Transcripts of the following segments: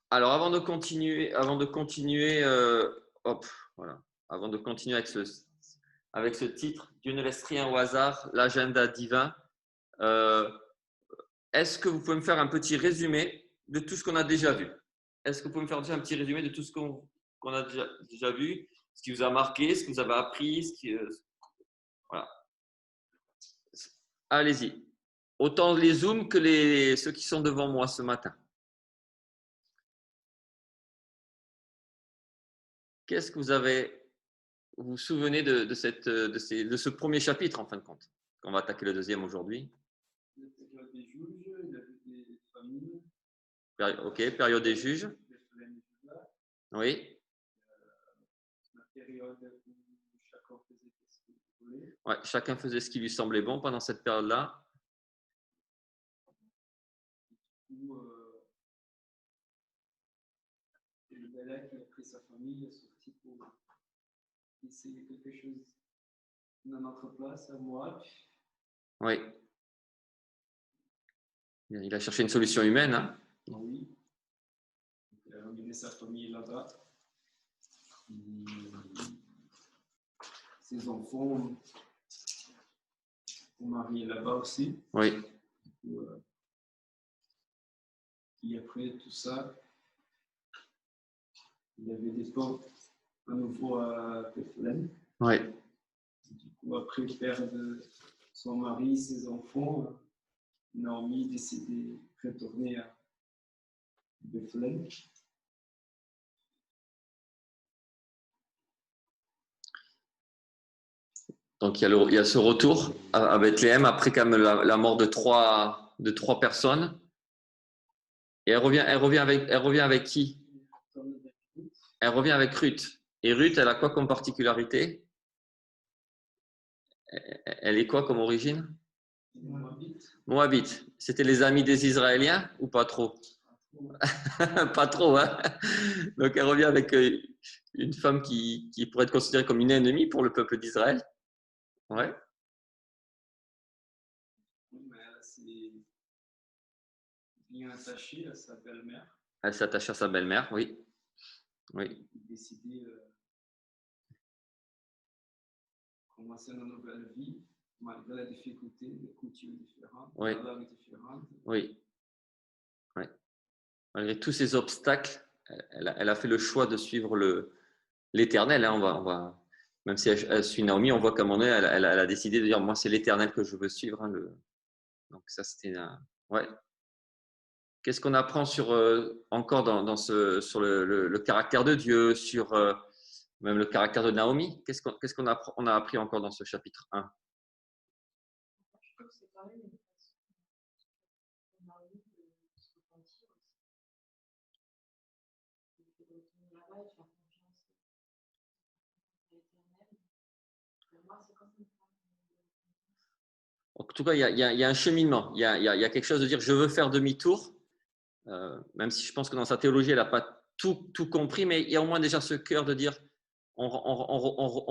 Alors, hop, voilà. Avant de continuer avec ce titre, Dieu ne laisse rien au hasard, l'agenda divin. euh, Est-ce que vous pouvez me faire un petit résumé de tout ce qu'on a déjà vu? Est-ce que vous pouvez me faire déjà un petit résumé de tout ce qu'on a déjà vu, ce qui vous a marqué, ce que vous avez appris, voilà. Allez-y. Autant les Zooms que ceux qui sont devant moi ce matin. Qu'est-ce que vous vous souvenez de ce premier chapitre en fin de compte? On va attaquer le deuxième aujourd'hui. Il y a des juges, il y a des familles. Ok, période des juges. Oui. La période où chacun faisait ce qu'il voulait. Ouais, chacun faisait ce qui lui semblait bon pendant cette période-là. Où le Balak a pris sa famille, il est sorti pour essayer quelque chose dans notre place, à moi. Oui. Il a cherché une solution humaine. Hein. Oui. Il a ramené sa famille là-bas. Ses enfants sont mariés là-bas aussi. Oui. Et après tout ça, il y avait des pauvres à nouveau à Bethléem. Oui. Du coup, après perdre son mari, ses enfants, Naomi décide de retourner à Bethléem. Donc il y a ce retour à Bethléem après quand même la mort de trois personnes. Et elle revient avec qui? Elle revient avec Ruth. Et Ruth, elle a quoi comme particularité? Elle est quoi comme origine? Moabite. C'était les amis des Israéliens ou pas trop? Pas trop, hein? Donc elle revient avec une femme qui pourrait être considérée comme une ennemie pour le peuple d'Israël. Ouais. Mais elle s'est bien attachée à sa belle-mère. Elle s'attache à sa belle-mère, oui. Oui. Elle a décidé de commencer une nouvelle vie, malgré la difficulté, les coutumes différentes, Oui. la langue différente. Oui. Oui. Malgré tous ces obstacles, elle a fait le choix de suivre l'Éternel. Hein. Même si elle suit Naomi, on voit qu'à un moment donné, elle a décidé de dire moi, c'est l'Éternel que je veux suivre. Hein, Donc, ça, c'était. Ouais. Qu'est-ce qu'on apprend encore sur le caractère de Dieu, sur même le caractère de Naomi? Qu'est-ce qu'on a appris encore dans ce chapitre 1? Je trouve que c'est quand même une façon pour Naomi de se repentir aussi. De retourner là-bas et de faire confiance à l'Éternel. Pour moi, c'est comme une forme de confiance. En tout cas, il y a un cheminement. Il y a quelque chose de dire je veux faire demi-tour, même si je pense que dans sa théologie, elle n'a pas tout compris, mais il y a au moins déjà ce cœur de dire on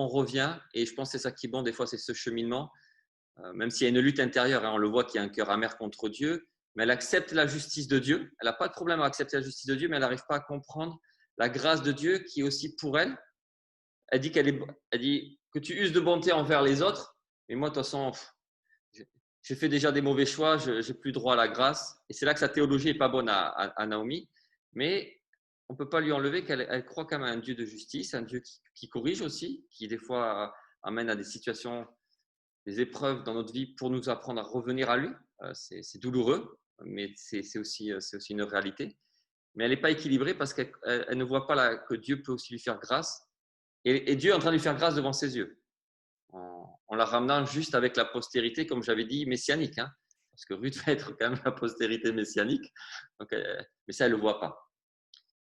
revient. Et je pense que c'est ça qui est bon, des fois, c'est ce cheminement. Même s'il y a une lutte intérieure, hein, on le voit qu'il y a un cœur amer contre Dieu, mais elle accepte la justice de Dieu. Elle n'a pas de problème à accepter la justice de Dieu, mais elle n'arrive pas à comprendre la grâce de Dieu qui est aussi pour elle. Elle dit que tu uses de bonté envers les autres, mais moi, de toute façon, j'ai fait déjà des mauvais choix, je n'ai plus droit à la grâce. Et c'est là que sa théologie n'est pas bonne à Naomi. Mais on ne peut pas lui enlever qu'elle croit quand même à un Dieu de justice, un Dieu qui corrige aussi, qui des fois amène à des situations, des épreuves dans notre vie pour nous apprendre à revenir à lui. C'est douloureux, mais c'est aussi une réalité. Mais elle n'est pas équilibrée parce qu'elle ne voit pas que Dieu peut aussi lui faire grâce. Et Dieu est en train de lui faire grâce devant ses yeux en la ramenant juste avec la postérité, comme j'avais dit, messianique. Hein, parce que Ruth va être quand même la postérité messianique. Donc, mais ça, elle ne le voit pas.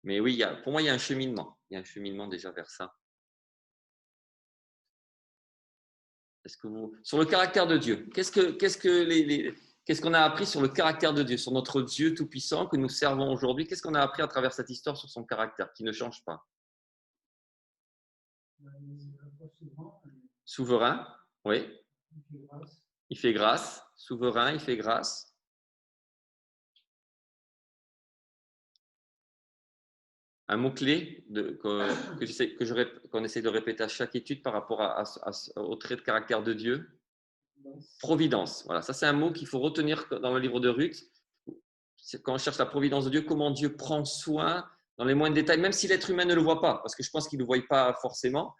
Mais oui, pour moi, il y a un cheminement. Il y a un cheminement déjà vers ça. Sur le caractère de Dieu, qu'est-ce qu'on a appris sur le caractère de Dieu, sur notre Dieu tout-puissant que nous servons aujourd'hui? Qu'est-ce qu'on a appris à travers cette histoire sur son caractère qui ne change pas? Souverain, oui. Il fait grâce. Souverain, il fait grâce. un mot-clé qu'on essaie de répéter à chaque étude par rapport au trait de caractère de Dieu. Providence. Voilà, ça c'est un mot qu'il faut retenir dans le livre de Ruth. Quand on cherche la providence de Dieu, comment Dieu prend soin dans les moindres détails, même si l'être humain ne le voit pas, parce que je pense qu'il ne le voit pas forcément.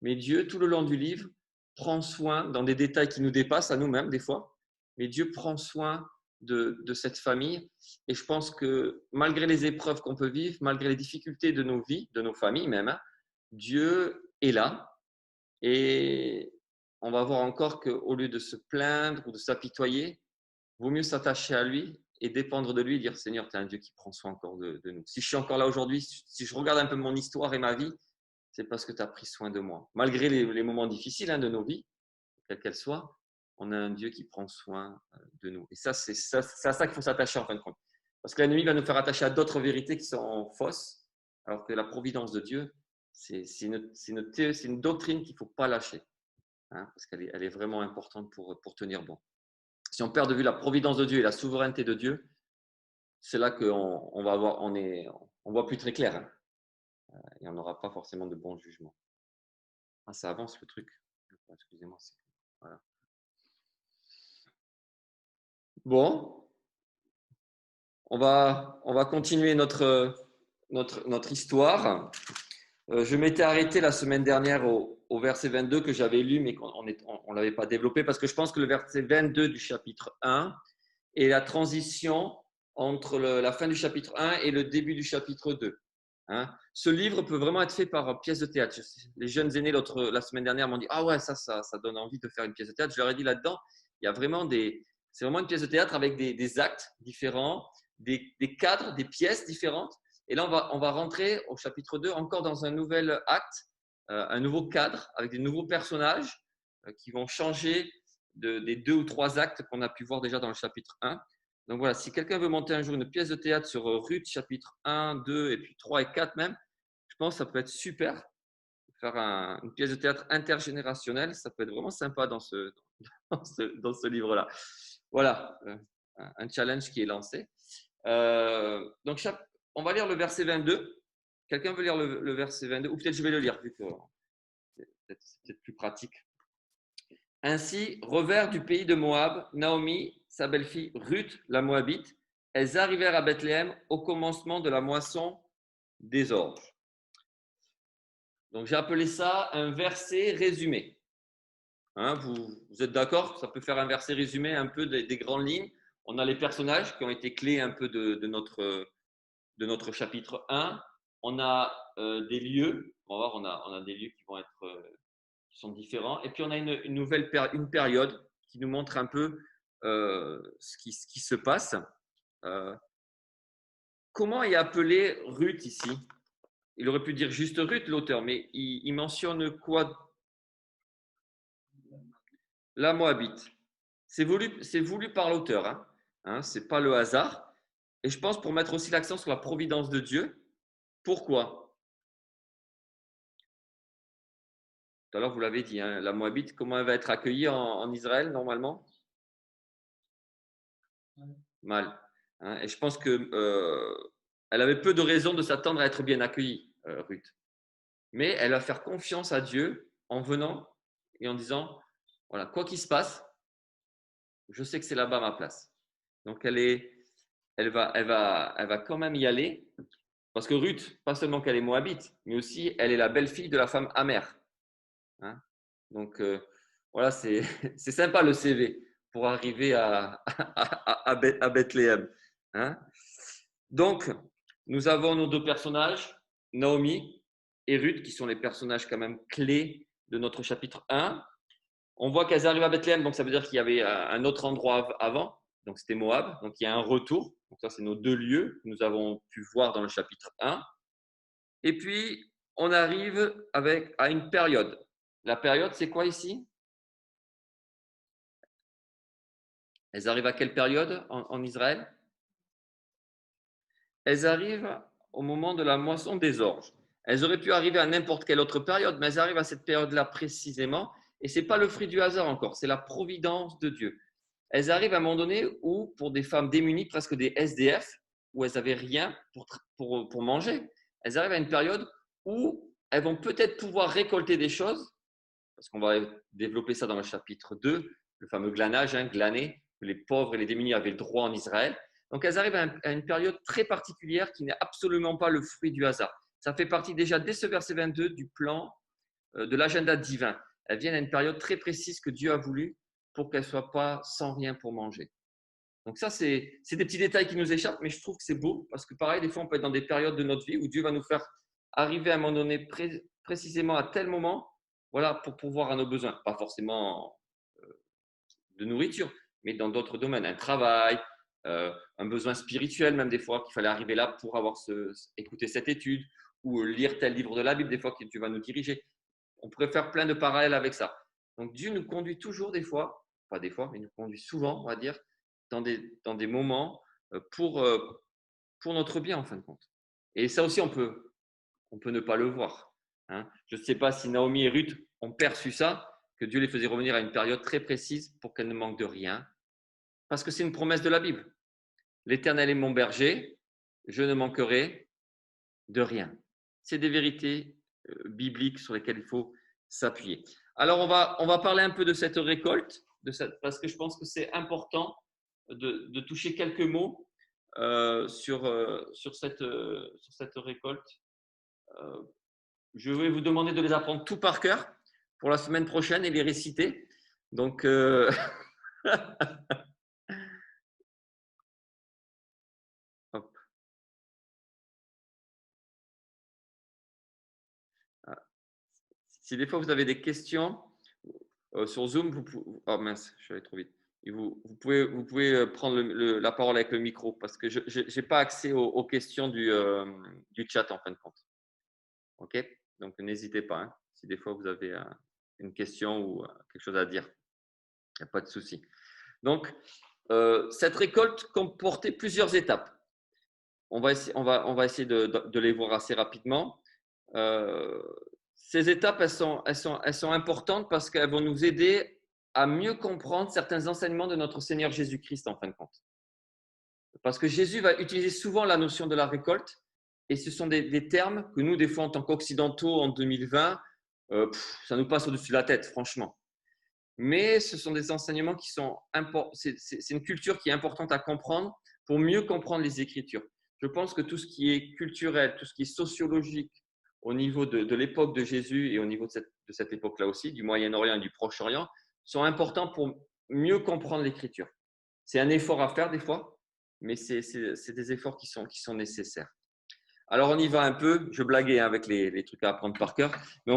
Mais Dieu, tout le long du livre, prend soin dans des détails qui nous dépassent à nous-mêmes des fois. Mais Dieu prend soin de cette famille. Et je pense que malgré les épreuves qu'on peut vivre, malgré les difficultés de nos vies, de nos familles même, Dieu est là. Et on va voir encore qu'au lieu de se plaindre ou de s'apitoyer, il vaut mieux s'attacher à lui et dépendre de lui et dire Seigneur, tu es un Dieu qui prend soin encore de nous. Si je suis encore là aujourd'hui, si je regarde un peu mon histoire et ma vie, c'est parce que tu as pris soin de moi. Malgré les moments difficiles de nos vies, quelles qu'elles soient, on a un Dieu qui prend soin de nous. Et ça, c'est à ça qu'il faut s'attacher en fin de compte. Parce que l'ennemi va nous faire attacher à d'autres vérités qui sont fausses, alors que la providence de Dieu, c'est une doctrine qu'il ne faut pas lâcher, parce qu'elle est vraiment importante pour tenir bon. Si on perd de vue la providence de Dieu et la souveraineté de Dieu, c'est là qu'on va voir, on voit plus très clair. Et on n'aura pas forcément de bons jugements. Ça avance le truc. Excusez-moi. Voilà. Bon, on va continuer notre histoire. Je m'étais arrêté la semaine dernière au verset 22 que j'avais lu, mais qu'on ne l'avait pas développé, parce que je pense que le verset 22 du chapitre 1 est la transition entre la fin du chapitre 1 et le début du chapitre 2. Ce livre peut vraiment être fait par pièce de théâtre. Les jeunes aînés la semaine dernière m'ont dit « Ah ouais, ça donne envie de faire une pièce de théâtre ». Je leur ai dit là-dedans, il y a vraiment c'est vraiment une pièce de théâtre avec des actes différents, des cadres, des pièces différentes. Et là, on va rentrer au chapitre 2 encore dans un nouvel acte, un nouveau cadre avec des nouveaux personnages qui vont changer des 2 ou 3 actes qu'on a pu voir déjà dans le chapitre 1. Donc voilà, si quelqu'un veut monter un jour une pièce de théâtre sur Ruth, chapitre 1, 2 et puis 3 et 4 même, je pense que ça peut être super. Faire une pièce de théâtre intergénérationnelle, ça peut être vraiment sympa dans ce livre-là. Voilà, un challenge qui est lancé. Donc, on va lire le verset 22. Quelqu'un veut lire le verset 22 ? Ou peut-être je vais le lire, vu que c'est peut-être plus pratique. Ainsi, revers du pays de Moab, Naomi, sa belle-fille Ruth, la Moabite, elles arrivèrent à Bethléem au commencement de la moisson des orges. Donc, j'ai appelé ça un verset résumé. Vous êtes d'accord ? Ça peut faire un verset résumé un peu des grandes lignes. On a les personnages qui ont été clés un peu de notre chapitre 1. On a des lieux. On va voir, on a des lieux qui vont être qui sont différents. Et puis, on a une période qui nous montre un peu ce qui se passe. Comment est appelée Ruth ici ? Il aurait pu dire juste Ruth, l'auteur, mais il mentionne quoi ? La Moabite. C'est voulu par l'auteur. Ce n'est pas le hasard. Et je pense pour mettre aussi l'accent sur la providence de Dieu. Pourquoi ? Tout à l'heure, vous l'avez dit, la Moabite, comment elle va être accueillie en Israël normalement ? Mal. Et je pense qu'elle avait peu de raisons de s'attendre à être bien accueillie, Ruth. Mais elle va faire confiance à Dieu en venant et en disant, voilà, quoi qu'il se passe, je sais que c'est là-bas ma place. Donc, elle va quand même y aller. Parce que Ruth, pas seulement qu'elle est moabite, mais aussi elle est la belle-fille de la femme amère. Donc, voilà, c'est sympa le CV pour arriver à Bethléem. Donc, nous avons nos 2 personnages, Naomi et Ruth, qui sont les personnages quand même clés de notre chapitre 1. On voit qu'elles arrivent à Bethléem, donc ça veut dire qu'il y avait un autre endroit avant, donc c'était Moab, donc il y a un retour. Donc ça, c'est nos 2 lieux que nous avons pu voir dans le chapitre 1. Et puis, on arrive à une période. La période, c'est quoi ici ? Elles arrivent à quelle période en Israël ? Elles arrivent au moment de la moisson des orges. Elles auraient pu arriver à n'importe quelle autre période, mais elles arrivent à cette période-là précisément. Et ce n'est pas le fruit du hasard encore, c'est la providence de Dieu. Elles arrivent à un moment donné où, pour des femmes démunies, presque des SDF, où elles n'avaient rien pour manger. elles arrivent à une période où elles vont peut-être pouvoir récolter des choses, parce qu'on va développer ça dans le chapitre 2, le fameux glanage, glaner, que les pauvres et les démunis avaient le droit en Israël. Donc, elles arrivent à une période très particulière qui n'est absolument pas le fruit du hasard. Ça fait partie déjà dès ce verset 22 du plan de l'agenda divin. Elles viennent à une période très précise que Dieu a voulu pour qu'elles ne soient pas sans rien pour manger. Donc ça, c'est des petits détails qui nous échappent, mais je trouve que c'est beau parce que pareil, des fois, on peut être dans des périodes de notre vie où Dieu va nous faire arriver à un moment donné précisément à tel moment, voilà, pour pourvoir à nos besoins. Pas forcément de nourriture, mais dans d'autres domaines, un travail, un besoin spirituel même des fois, qu'il fallait arriver là pour avoir écouter cette étude ou lire tel livre de la Bible, des fois que Dieu va nous diriger. On pourrait faire plein de parallèles avec ça. Donc Dieu nous conduit toujours des fois, pas des fois, mais il nous conduit souvent, on va dire, dans des moments pour notre bien en fin de compte. Et ça aussi, on peut ne pas le voir. Hein. Je ne sais pas si Naomi et Ruth ont perçu ça, que Dieu les faisait revenir à une période très précise pour qu'elles ne manquent de rien. Parce que c'est une promesse de la Bible. L'Éternel est mon berger, je ne manquerai de rien. C'est des vérités bibliques sur lesquelles il faut s'appuyer. Alors, on va parler un peu de cette récolte, parce que je pense que c'est important de toucher quelques mots sur cette récolte. Je vais vous demander de les apprendre tout par cœur pour la semaine prochaine et les réciter. Donc, hop. Si des fois vous avez des questions sur Zoom, vous pouvez… Oh mince, je suis allé trop vite. Et vous pouvez prendre la parole avec le micro parce que je n'ai pas accès aux questions du chat en fin de compte. OK? Donc, n'hésitez pas hein, si des fois vous avez une question ou quelque chose à dire. Il n'y a pas de souci. Donc, cette récolte comportait plusieurs étapes. On va essayer de les voir assez rapidement. Ces étapes, elles sont importantes parce qu'elles vont nous aider à mieux comprendre certains enseignements de notre Seigneur Jésus-Christ en fin de compte. Parce que Jésus va utiliser souvent la notion de la récolte et ce sont des termes que nous, des fois, en tant qu'occidentaux en 2020, ça nous passe au-dessus de la tête, franchement. Mais ce sont des enseignements qui sont importants. C'est une culture qui est importante à comprendre pour mieux comprendre les Écritures. Je pense que tout ce qui est culturel, tout ce qui est sociologique au niveau de l'époque de Jésus et au niveau de cette époque-là aussi, du Moyen-Orient et du Proche-Orient, sont importants pour mieux comprendre l'Écriture. C'est un effort à faire des fois, mais c'est des efforts qui sont nécessaires. Alors, on y va un peu. Je blaguais avec les trucs à apprendre par cœur, mais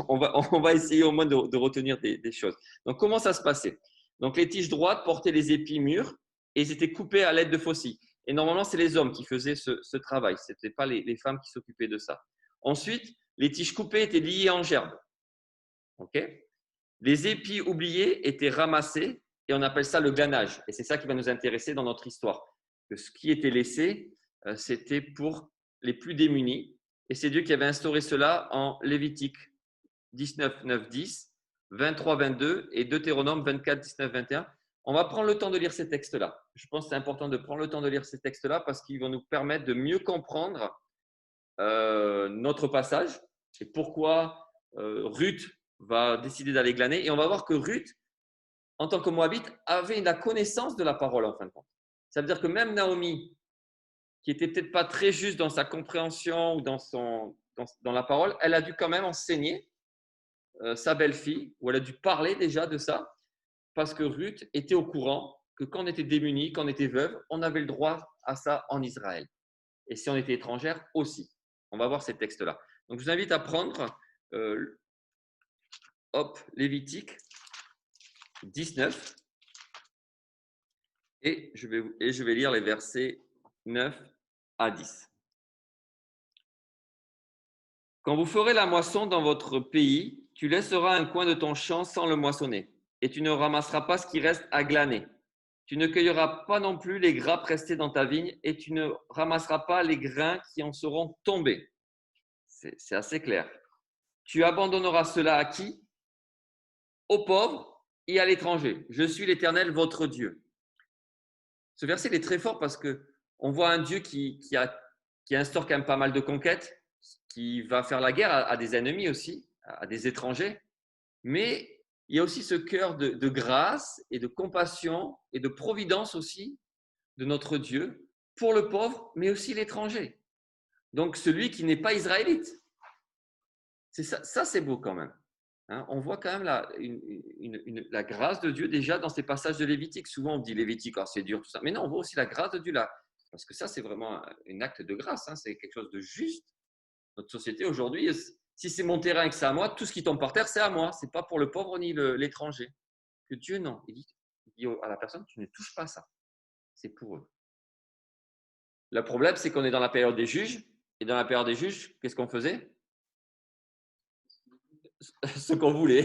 on va essayer au moins de retenir des choses. Donc, comment ça se passait? Donc, les tiges droites portaient les épis mûrs et ils étaient coupés à l'aide de faucilles. Et normalement, c'est les hommes qui faisaient ce travail. Ce n'était pas les femmes qui s'occupaient de ça. Ensuite, les tiges coupées étaient liées en gerbes. Okay? Les épis oubliés étaient ramassés et on appelle ça le glanage. Et c'est ça qui va nous intéresser dans notre histoire. Que ce qui était laissé, c'était pour les plus démunis. Et c'est Dieu qui avait instauré cela en Lévitique 19, 9, 10, 23, 22 et Deutéronome 24, 19, 21. On va prendre le temps de lire ces textes-là. Je pense que c'est important de prendre le temps de lire ces textes-là parce qu'ils vont nous permettre de mieux comprendre notre passage et pourquoi Ruth va décider d'aller glaner. Et on va voir que Ruth, en tant que Moabite, avait la connaissance de la parole en fin de compte. Ça veut dire que même Naomi, qui était peut-être pas très juste dans sa compréhension ou dans la parole, elle a dû quand même enseigner sa belle-fille, ou elle a dû parler déjà de ça, parce que Ruth était au courant que quand on était démuni, quand on était veuve, on avait le droit à ça en Israël. Et si on était étrangère, aussi. On va voir ces textes-là. Donc, je vous invite à prendre Lévitique 19 et je vais lire les versets 9 à 10. Quand vous ferez la moisson dans votre pays, tu laisseras un coin de ton champ sans le moissonner, et tu ne ramasseras pas ce qui reste à glaner. Tu ne cueilleras pas non plus les grappes restées dans ta vigne, et tu ne ramasseras pas les grains qui en seront tombés. C'est assez clair. Tu abandonneras cela à qui? Aux pauvres et à l'étranger. Je suis l'Éternel, votre Dieu. Ce verset il est très fort parce qu'on voit un Dieu qui instaure quand même pas mal de conquêtes. qui va faire la guerre à des ennemis aussi, à des étrangers. Mais il y a aussi ce cœur de grâce et de compassion et de providence aussi de notre Dieu pour le pauvre, mais aussi l'étranger. Donc celui qui n'est pas israélite. C'est ça c'est beau quand même. Hein, on voit quand même la grâce de Dieu déjà dans ces passages de Lévitique. Souvent on dit Lévitique, oh, c'est dur, tout ça. Mais non, on voit aussi la grâce de Dieu là. Parce que ça, c'est vraiment un acte de grâce. Hein, c'est quelque chose de juste. Notre société aujourd'hui, si c'est mon terrain et que c'est à moi, tout ce qui tombe par terre, c'est à moi. Ce n'est pas pour le pauvre ni l'étranger. Que Dieu, non. Il dit à la personne, tu ne touches pas ça. C'est pour eux. Le problème, c'est qu'on est dans la période des juges. Et dans la période des juges, qu'est-ce qu'on faisait? Ce qu'on voulait,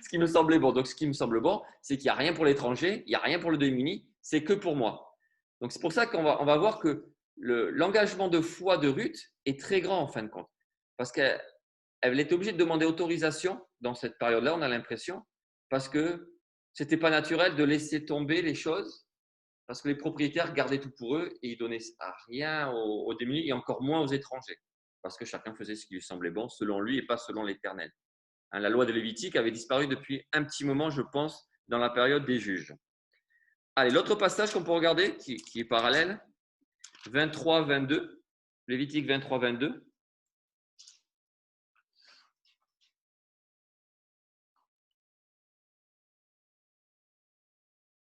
ce qui me semblait bon. Donc, ce qui me semble bon, c'est qu'il n'y a rien pour l'étranger, il n'y a rien pour le démuni, c'est que pour moi. Donc, c'est pour ça qu'on va voir que l'engagement de foi de Ruth est très grand en fin de compte. Parce qu'elle était obligée de demander autorisation dans cette période-là, on a l'impression, parce que ce n'était pas naturel de laisser tomber les choses, parce que les propriétaires gardaient tout pour eux et ils donnaient à rien aux démunis et encore moins aux étrangers. Parce que chacun faisait ce qui lui semblait bon, selon lui et pas selon l'Éternel. La loi de Lévitique avait disparu depuis un petit moment, je pense, dans la période des juges. Allez, l'autre passage qu'on peut regarder, qui est parallèle, 23-22, Lévitique 23-22.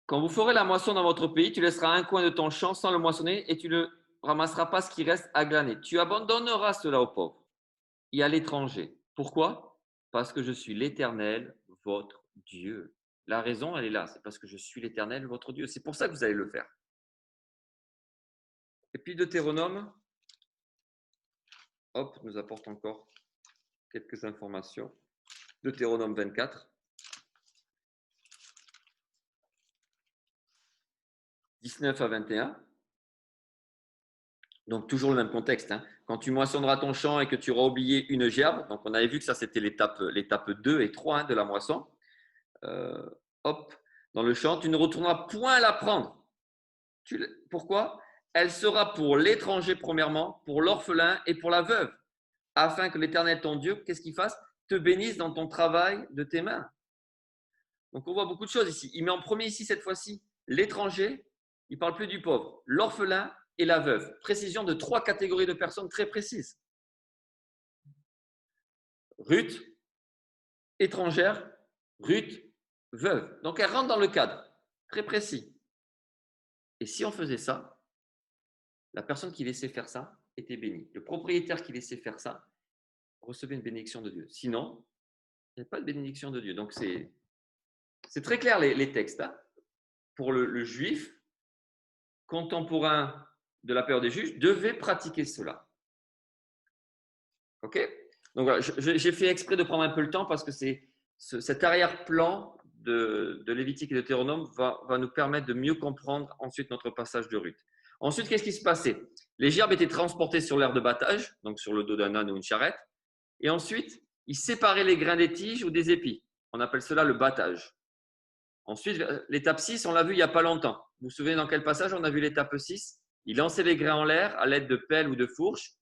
Quand vous ferez la moisson dans votre pays, tu laisseras un coin de ton champ sans le moissonner et tu ne ramasseras pas ce qui reste à glaner. Tu abandonneras cela aux pauvres et à l'étranger. Pourquoi? Parce que je suis l'Éternel, votre Dieu. La raison, elle est là. C'est parce que je suis l'Éternel, votre Dieu. C'est pour ça que vous allez le faire. Et puis Deutéronome, hop, nous apporte encore quelques informations. Deutéronome 24. 19 à 21. Donc, toujours le même contexte. Hein. Quand tu moissonneras ton champ et que tu auras oublié une gerbe, donc on avait vu que ça, c'était l'étape 2 et 3 de la moisson. Hop, dans le champ, tu ne retourneras point la prendre. Pourquoi? Elle sera pour l'étranger premièrement, pour l'orphelin et pour la veuve, afin que l'Éternel, ton Dieu, qu'est-ce qu'il fasse? Te bénisse dans ton travail de tes mains. Donc, on voit beaucoup de choses ici. Il met en premier ici, cette fois-ci, l'étranger. Il ne parle plus du pauvre. L'orphelin et la veuve. Précision de 3 catégories de personnes très précises. Ruth, étrangère. Ruth, veuve. Donc, elle rentre dans le cadre. Très précis. Et si on faisait ça, la personne qui laissait faire ça était bénie. Le propriétaire qui laissait faire ça recevait une bénédiction de Dieu. Sinon, il n'y a pas de bénédiction de Dieu. Donc, c'est très clair les textes. Hein. Pour le juif, contemporain de la période des juges, devait pratiquer cela. Ok? Donc voilà, j'ai fait exprès de prendre un peu le temps parce que cet arrière-plan de Lévitique et de Deutéronome va nous permettre de mieux comprendre ensuite notre passage de Ruth. Ensuite, qu'est-ce qui se passait? Les gerbes étaient transportées sur l'aire de battage, donc sur le dos d'un âne ou une charrette, et ensuite, ils séparaient les grains des tiges ou des épis. On appelle cela le battage. Ensuite, l'étape 6, on l'a vu il n'y a pas longtemps. Vous vous souvenez dans quel passage on a vu l'étape 6? Il lançait les grains en l'air à l'aide de pelles ou de fourches.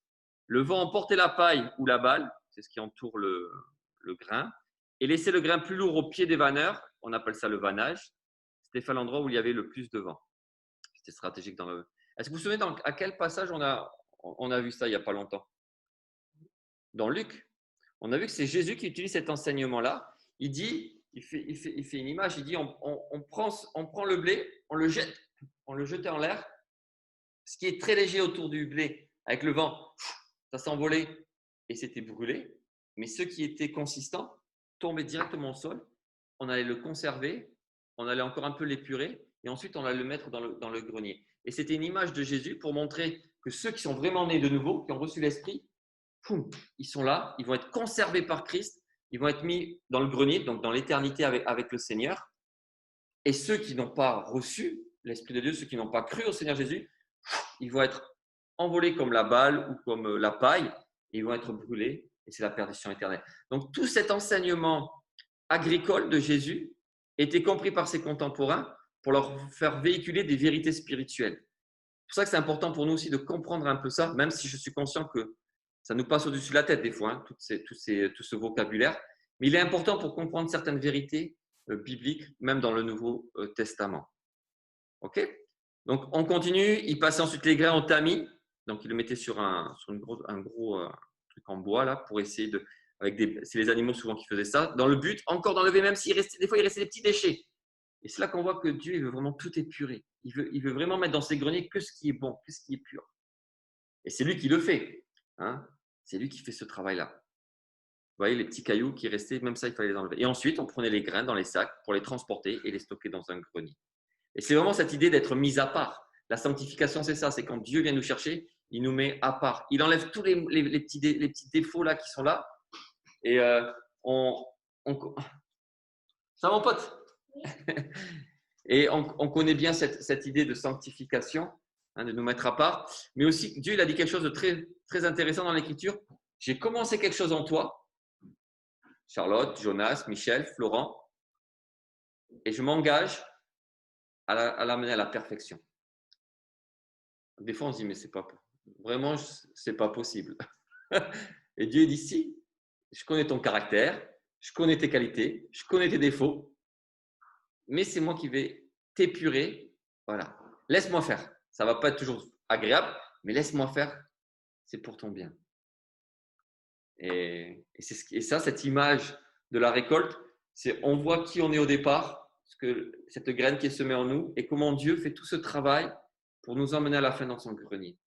Le vent emportait la paille ou la balle, c'est ce qui entoure le grain, et laissait le grain plus lourd au pied des vanneurs. On appelle ça le vannage. C'était l'endroit où il y avait le plus de vent. C'était stratégique dans le. Est-ce que vous vous souvenez à quel passage on a vu ça il n'y a pas longtemps? Dans Luc. On a vu que c'est Jésus qui utilise cet enseignement-là. Il dit, il fait une image, il dit on prend le blé, on le jetait en l'air. Ce qui est très léger autour du blé, avec le vent, ça s'envolait et c'était brûlé. Mais ce qui était consistant tombait directement au sol. On allait le conserver, on allait encore un peu l'épurer et ensuite on allait le mettre dans le grenier. Et c'était une image de Jésus pour montrer que ceux qui sont vraiment nés de nouveau, qui ont reçu l'Esprit, ils sont là, ils vont être conservés par Christ, ils vont être mis dans le grenier, donc dans l'éternité avec le Seigneur. Et ceux qui n'ont pas reçu l'Esprit de Dieu, ceux qui n'ont pas cru au Seigneur Jésus, ils vont être envolés comme la balle ou comme la paille et ils vont être brûlés et c'est la perdition éternelle. Donc tout cet enseignement agricole de Jésus était compris par ses contemporains pour leur faire véhiculer des vérités spirituelles. C'est pour ça que c'est important pour nous aussi de comprendre un peu ça, même si je suis conscient que Ça nous passe au-dessus de la tête des fois, hein, tout ce vocabulaire. Mais il est important pour comprendre certaines vérités bibliques, même dans le Nouveau Testament. OK? Donc, on continue. Il passait ensuite les grains au tamis. Donc, il le mettait sur un gros truc en bois là pour essayer de. C'est les animaux souvent qui faisaient ça. Dans le but, encore d'enlever, même s'il restait, des fois, il restait des petits déchets. Et c'est là qu'on voit que Dieu, il veut vraiment tout épurer. Il veut vraiment mettre dans ses greniers que ce qui est bon, que ce qui est pur. Et c'est lui qui le fait. Hein? C'est lui qui fait ce travail-là. Vous voyez, les petits cailloux qui restaient, même ça, il fallait les enlever. Et ensuite, on prenait les grains dans les sacs pour les transporter et les stocker dans un grenier. Et c'est vraiment cette idée d'être mis à part. La sanctification, c'est ça. C'est quand Dieu vient nous chercher, il nous met à part. Il enlève tous les petits défauts là qui sont là. Et ça, mon pote. Et on connaît bien cette idée de sanctification, hein, de nous mettre à part. Mais aussi, Dieu, il a dit quelque chose de très, très intéressant dans l'Écriture. J'ai commencé quelque chose en toi, Charlotte, Jonas, Michel, Florent, et je m'engage à l'amener à la perfection. Des fois, on se dit, mais c'est pas vraiment, c'est pas possible. Et Dieu dit, si, je connais ton caractère, je connais tes qualités, je connais tes défauts, mais c'est moi qui vais t'épurer. Voilà, laisse-moi faire. Ça va pas être toujours agréable, mais laisse-moi faire. C'est pour ton bien. Et ça, cette image de la récolte, c'est on voit qui on est au départ, cette graine qui est semée en nous, et comment Dieu fait tout ce travail pour nous emmener à la fin dans son grenier.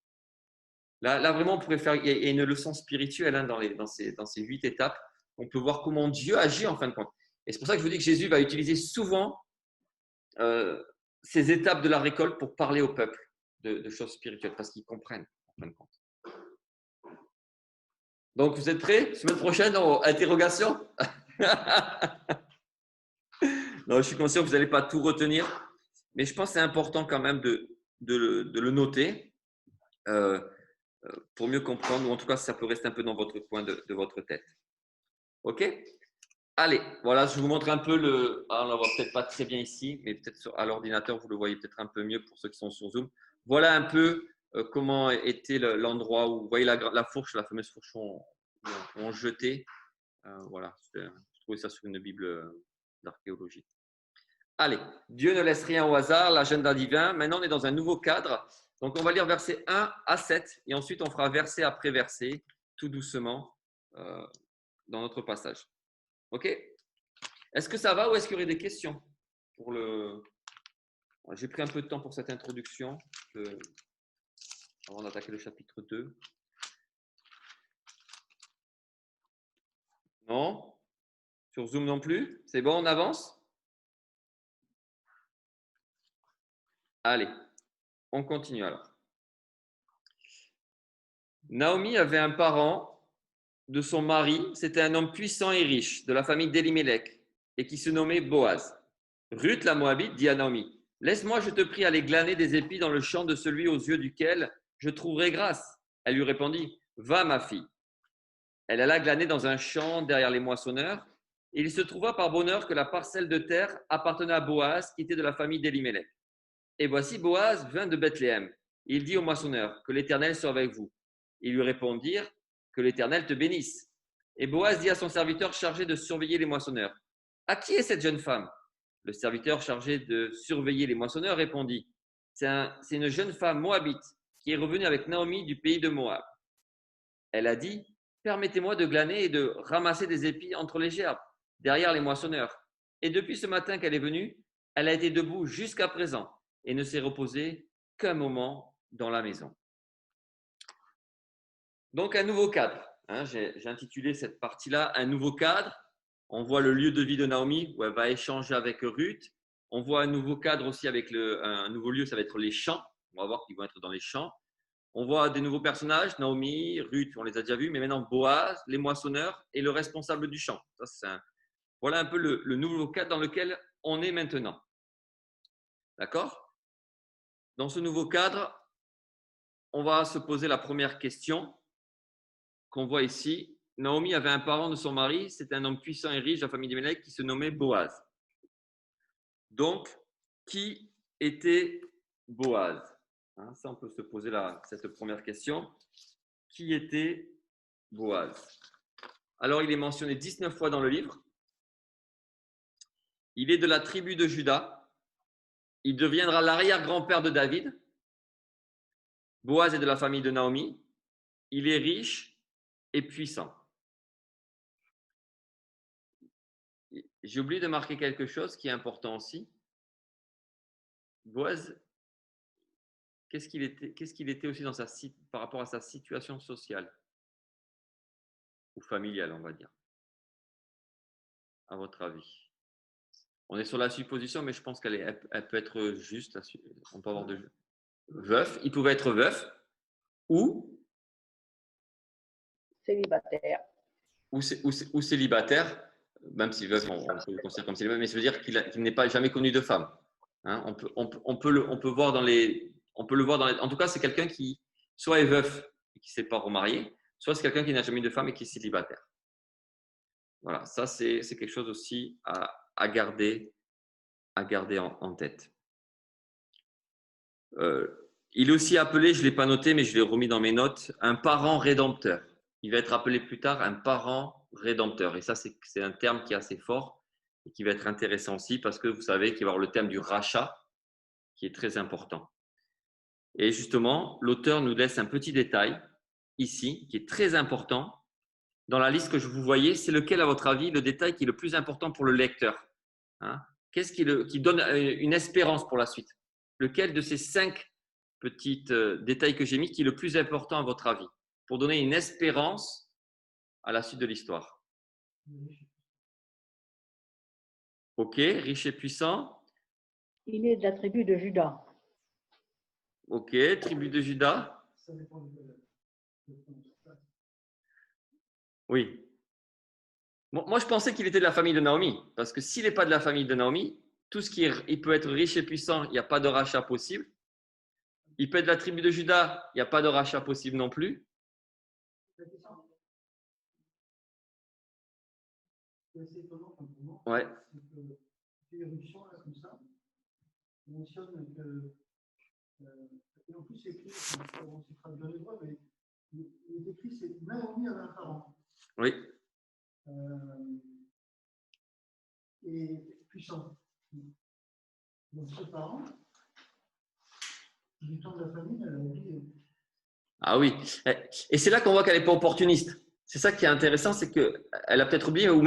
Là vraiment, on pourrait faire, il y a une leçon spirituelle hein, dans ces 8 étapes. On peut voir comment Dieu agit en fin de compte. Et c'est pour ça que je vous dis que Jésus va utiliser souvent ces étapes de la récolte pour parler au peuple de choses spirituelles, parce qu'ils comprennent en fin de compte. Donc, vous êtes prêts? Semaine prochaine, interrogation? Non, je suis conscient que vous n'allez pas tout retenir, mais je pense que c'est important quand même de le noter pour mieux comprendre, ou en tout cas, ça peut rester un peu dans votre coin de votre tête. OK? Allez, voilà, je vous montre un peu on ne le voit peut-être pas très bien ici, mais peut-être à l'ordinateur, vous le voyez peut-être un peu mieux pour ceux qui sont sur Zoom. Voilà un peu comment était l'endroit où, vous voyez la fourche, la fameuse fourche où on jetait. Voilà, je trouvais ça sur une Bible d'archéologie. Allez, Dieu ne laisse rien au hasard, l'agenda divin. Maintenant, on est dans un nouveau cadre. Donc, on va lire versets 1 à 7 et ensuite, on fera verset après verset, tout doucement, dans notre passage. OK? Est-ce que ça va ou est-ce qu'il y aurait des questions J'ai pris un peu de temps pour cette introduction avant d'attaquer le chapitre 2. Non? Sur Zoom non plus? C'est bon, on avance? Allez, on continue alors. Naomi avait un parent de son mari, c'était un homme puissant et riche de la famille d'Elimelech et qui se nommait Boaz. Ruth la Moabite dit à Naomi, « Laisse-moi, je te prie, aller glaner des épis dans le champ de celui aux yeux duquel je trouverai grâce. » Elle lui répondit, « Va, ma fille. » Elle alla glaner dans un champ derrière les moissonneurs. Et il se trouva par bonheur que la parcelle de terre appartenait à Boaz, qui était de la famille d'Elimelech. Et voici Boaz vint de Bethléem. Il dit aux moissonneurs, « Que l'Éternel soit avec vous. » Ils lui répondirent, « Que l'Éternel te bénisse. » Et Boaz dit à son serviteur chargé de surveiller les moissonneurs, « À qui est cette jeune femme ?» Le serviteur chargé de surveiller les moissonneurs répondit, « C'est une jeune femme moabite qui est revenue avec Naomi du pays de Moab. » Elle a dit, « Permettez-moi de glaner et de ramasser des épis entre les gerbes, derrière les moissonneurs. » Et depuis ce matin qu'elle est venue, elle a été debout jusqu'à présent et ne s'est reposée qu'un moment dans la maison. Donc, un nouveau cadre. Hein, j'ai intitulé cette partie-là « Un nouveau cadre ». On voit le lieu de vie de Naomi où elle va échanger avec Ruth. On voit un nouveau cadre aussi avec un nouveau lieu, ça va être les champs. On va voir qu'ils vont être dans les champs. On voit des nouveaux personnages, Naomi, Ruth, on les a déjà vus, mais maintenant Boaz, les moissonneurs et le responsable du champ. Voilà un peu le nouveau cadre dans lequel on est maintenant. D'accord? Dans ce nouveau cadre, on va se poser la première question qu'on voit ici. Naomi avait un parent de son mari, c'était un homme puissant et riche de la famille d'Elimelech qui se nommait Boaz. Donc, qui était Boaz? Ça, on peut se poser cette première question. Qui était Boaz. Alors, il est mentionné 19 fois dans le livre. Il est de la tribu de Juda. Il deviendra l'arrière-grand-père de David. Boaz est de la famille de Naomi. Il est riche et puissant. J'ai oublié de marquer quelque chose qui est important aussi. Boaz, qu'est-ce qu'il était aussi par rapport à sa situation sociale ou familiale, on va dire, à votre avis? On est sur la supposition, mais je pense qu'elle peut être juste. On peut avoir veuf. Il pouvait être veuf ou Célibataire. ou célibataire, même si veuf, on peut le considérer comme célibataire, mais ça veut dire qu'il n'est pas jamais connu de femme. Hein, on peut le voir dans les. En tout cas, c'est quelqu'un qui soit est veuf et qui ne s'est pas remarié, soit c'est quelqu'un qui n'a jamais eu de femme et qui est célibataire. Voilà, ça c'est quelque chose aussi à garder en tête. Il est aussi appelé, je ne l'ai pas noté, mais je l'ai remis dans mes notes, un parent rédempteur. Il va être appelé plus tard un parent rédempteur. Et ça, c'est un terme qui est assez fort et qui va être intéressant aussi parce que vous savez qu'il va y avoir le thème du rachat qui est très important. Et justement, l'auteur nous laisse un petit détail ici qui est très important. Dans la liste que je vous voyais, c'est lequel, à votre avis, le détail qui est le plus important pour le lecteur? Qu'est-ce qui donne une espérance pour la suite? Lequel de ces 5 petits détails que j'ai mis qui est le plus important à votre avis pour donner une espérance à la suite de l'histoire? Ok, riche et puissant. Il est de la tribu de Juda. Ok, tribu de Juda. Oui. Bon, moi, je pensais qu'il était de la famille de Naomi, parce que s'il n'est pas de la famille de Naomi, tout ce il peut être riche et puissant, il n'y a pas de rachat possible. Il peut être de la tribu de Juda, il n'y a pas de rachat possible non plus. C'est étonnant comme moment. Ouais. L'éruption, là, comme ça, mentionne que. Et en plus, c'est écrit, on s'y traduit en hébreu, mais il est écrit, c'est Naomi avait un parent. Oui. Et puissant. Donc, ce parent, du temps de la famille, elle a oublié. Ah oui. Et c'est là qu'on voit qu'elle n'est pas opportuniste. C'est ça qui est intéressant, c'est qu'elle a peut-être oublié, ou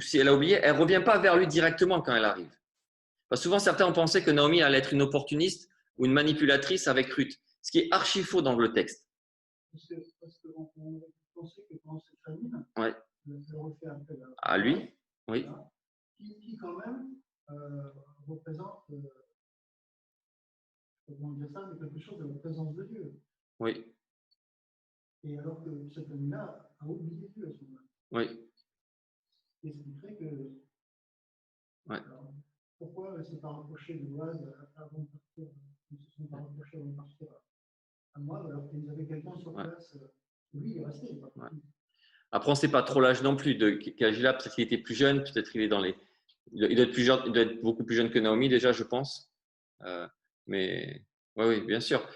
si elle a oublié, elle ne revient pas vers lui directement quand elle arrive. Parce que souvent, certains ont pensé que Naomi allait être une opportuniste ou une manipulatrice avec Ruth, ce qui est archi faux dans le texte. Parce qu'on pensait que pendant cette famine, ouais. Elle refait appel à lui, oui. Qui quand même représente, comment dire ça, mais quelque chose de la présence de Dieu. Oui. Et alors que cette famille-là a oublié Dieu à ce moment-là. Oui. Et ce qui fait que. Ouais. Alors, pourquoi ne s'est pas rapproché de Boaz avant de partir? Ils ne se sont pas rapprochés avant de partir à Moab, alors qu'ils avaient quelqu'un sur place. Lui, il est resté. Ouais. Après, on ne sait pas trop l'âge non plus de Kajila. Peut-être qu'il était plus jeune, peut-être qu'il est dans les. Il doit être plus jeune, il doit être beaucoup plus jeune que Naomi déjà, je pense. Mais oui, bien sûr.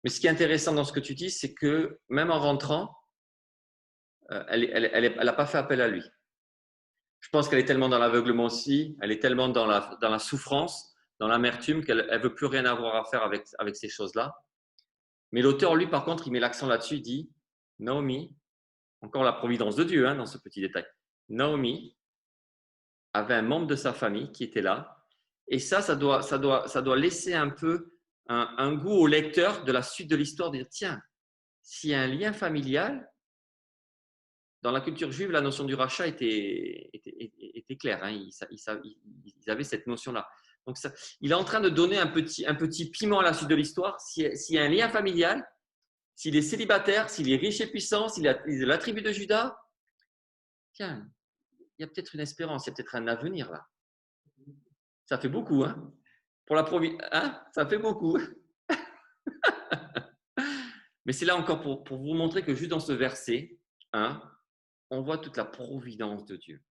Mais ce qui est intéressant dans ce que tu dis, c'est que même en rentrant, elle n'a pas fait appel à lui. Je pense qu'elle est tellement dans l'aveuglement aussi, elle est tellement dans la souffrance, dans l'amertume qu'elle ne veut plus rien avoir à faire avec ces choses-là. Mais l'auteur, lui, par contre, il met l'accent là-dessus, il dit Naomi, encore la providence de Dieu dans ce petit détail, Naomi avait un membre de sa famille qui était là. Et ça doit laisser un peu un goût au lecteur de la suite de l'histoire, de dire tiens, s'il y a un lien familial, dans la culture juive, la notion du rachat était claire. Ils avaient cette notion-là. Donc, il est en train de donner un petit piment à la suite de l'histoire. S'il y a un lien familial, s'il est célibataire, s'il est riche et puissant, s'il est de la tribu de Juda, tiens, il y a peut-être une espérance, il y a peut-être un avenir là. Ça fait beaucoup, hein? Pour la ça fait beaucoup. Mais c'est là encore pour vous montrer que juste dans ce verset, on voit toute la providence de Dieu.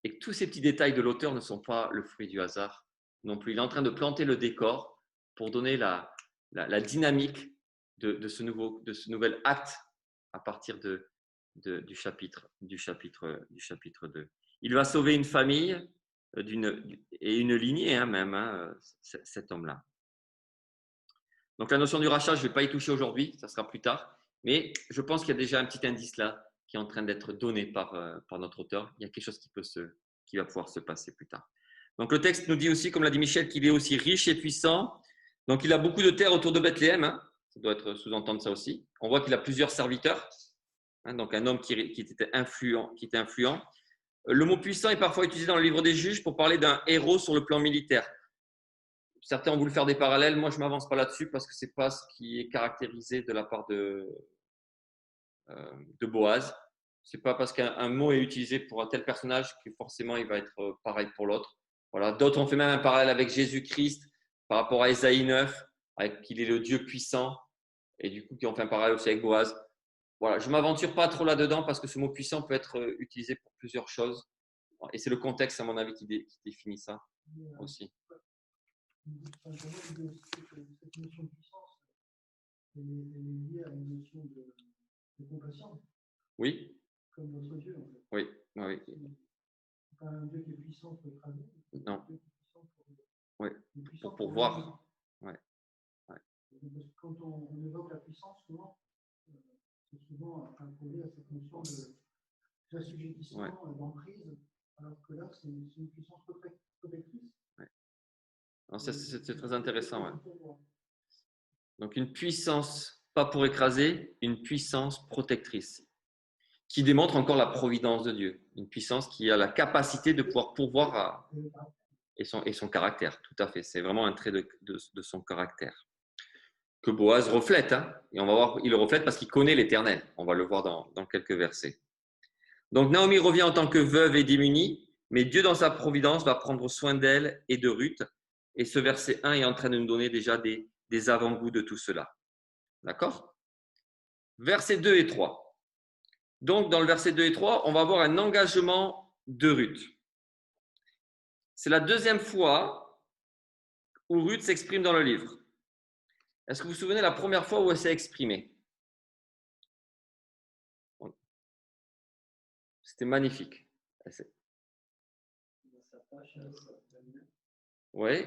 Et que tous ces petits détails de l'auteur ne sont pas le fruit du hasard non plus. Il est en train de planter le décor pour donner la dynamique de ce nouvel acte à partir de du chapitre 2. Il va sauver une famille et une lignée même, cet homme-là. Donc la notion du rachat, je ne vais pas y toucher aujourd'hui, ça sera plus tard. Mais je pense qu'il y a déjà un petit indice là qui est en train d'être donné par notre auteur. Il y a quelque chose qui va pouvoir se passer plus tard. Donc le texte nous dit aussi, comme l'a dit Michel, qu'il est aussi riche et puissant. Donc il a beaucoup de terres autour de Bethléem. Ça doit être sous-entendre ça aussi. On voit qu'il a plusieurs serviteurs. Donc un homme qui était influent. Le mot puissant est parfois utilisé dans le livre des Juges pour parler d'un héros sur le plan militaire. Certains ont voulu faire des parallèles. Moi, je ne m'avance pas là-dessus parce que ce n'est pas ce qui est caractérisé de la part de Boaz. Ce n'est pas parce qu'un mot est utilisé pour un tel personnage que forcément il va être pareil pour l'autre. Voilà. D'autres ont fait même un parallèle avec Jésus-Christ par rapport à Ésaïe 9, avec qu'il est le Dieu puissant, et du coup qui ont fait un parallèle aussi avec Boaz. Voilà. Je ne m'aventure pas trop là-dedans parce que ce mot puissant peut être utilisé pour plusieurs choses. Et c'est le contexte, à mon avis, qui définit ça aussi. Pour moi, l'idée aussi, c'est que cette notion de puissance elle est liée à une notion de compassion. Oui. Comme notre Dieu, en fait. Oui. Oui. C'est pas un Dieu qui est puissant pour écraser. Non. Un Dieu qui est puissant Pour voir. Ouais. Quand on évoque la puissance, souvent, c'est souvent accolé à cette notion d'assujettissement, d'emprise, alors que là, c'est une puissance protectrice. C'est très intéressant. Ouais. Donc, une puissance, pas pour écraser, une puissance protectrice, qui démontre encore la providence de Dieu. Une puissance qui a la capacité de pouvoir pourvoir et son caractère, tout à fait. C'est vraiment un trait de son caractère que Boaz reflète. Et on va voir, il le reflète parce qu'il connaît l'Éternel. On va le voir dans quelques versets. Donc, Naomi revient en tant que veuve et démunie, mais Dieu, dans sa providence, va prendre soin d'elle et de Ruth. Et ce verset 1 est en train de nous donner déjà des avant-goûts de tout cela. D'accord ? Versets 2 et 3. Donc, dans le verset 2 et 3, on va avoir un engagement de Ruth. C'est la deuxième fois où Ruth s'exprime dans le livre. Est-ce que vous vous souvenez la première fois où elle s'est exprimée ? C'était magnifique. Oui.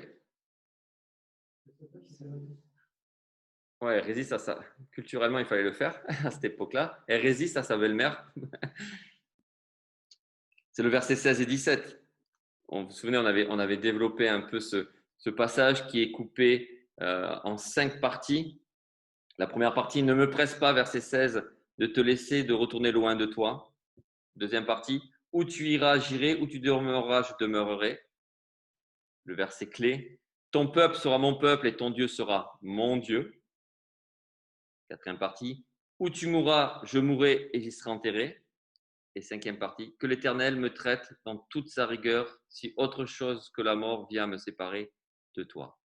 Ouais, elle résiste à ça. Culturellement, il fallait le faire à cette époque-là. Elle résiste à sa belle-mère. C'est le verset 16 et 17. Vous vous souvenez, on avait développé un peu ce passage qui est coupé en 5 parties. La première partie, ne me presse pas, verset 16, de te laisser, de retourner loin de toi. Deuxième partie, où tu iras, j'irai, où tu demeureras, je demeurerai. Le verset clé, ton peuple sera mon peuple et ton Dieu sera mon Dieu. Quatrième partie, où tu mourras, je mourrai et j'y serai enterré. Et cinquième partie, que l'Éternel me traite dans toute sa rigueur si autre chose que la mort vient me séparer de toi.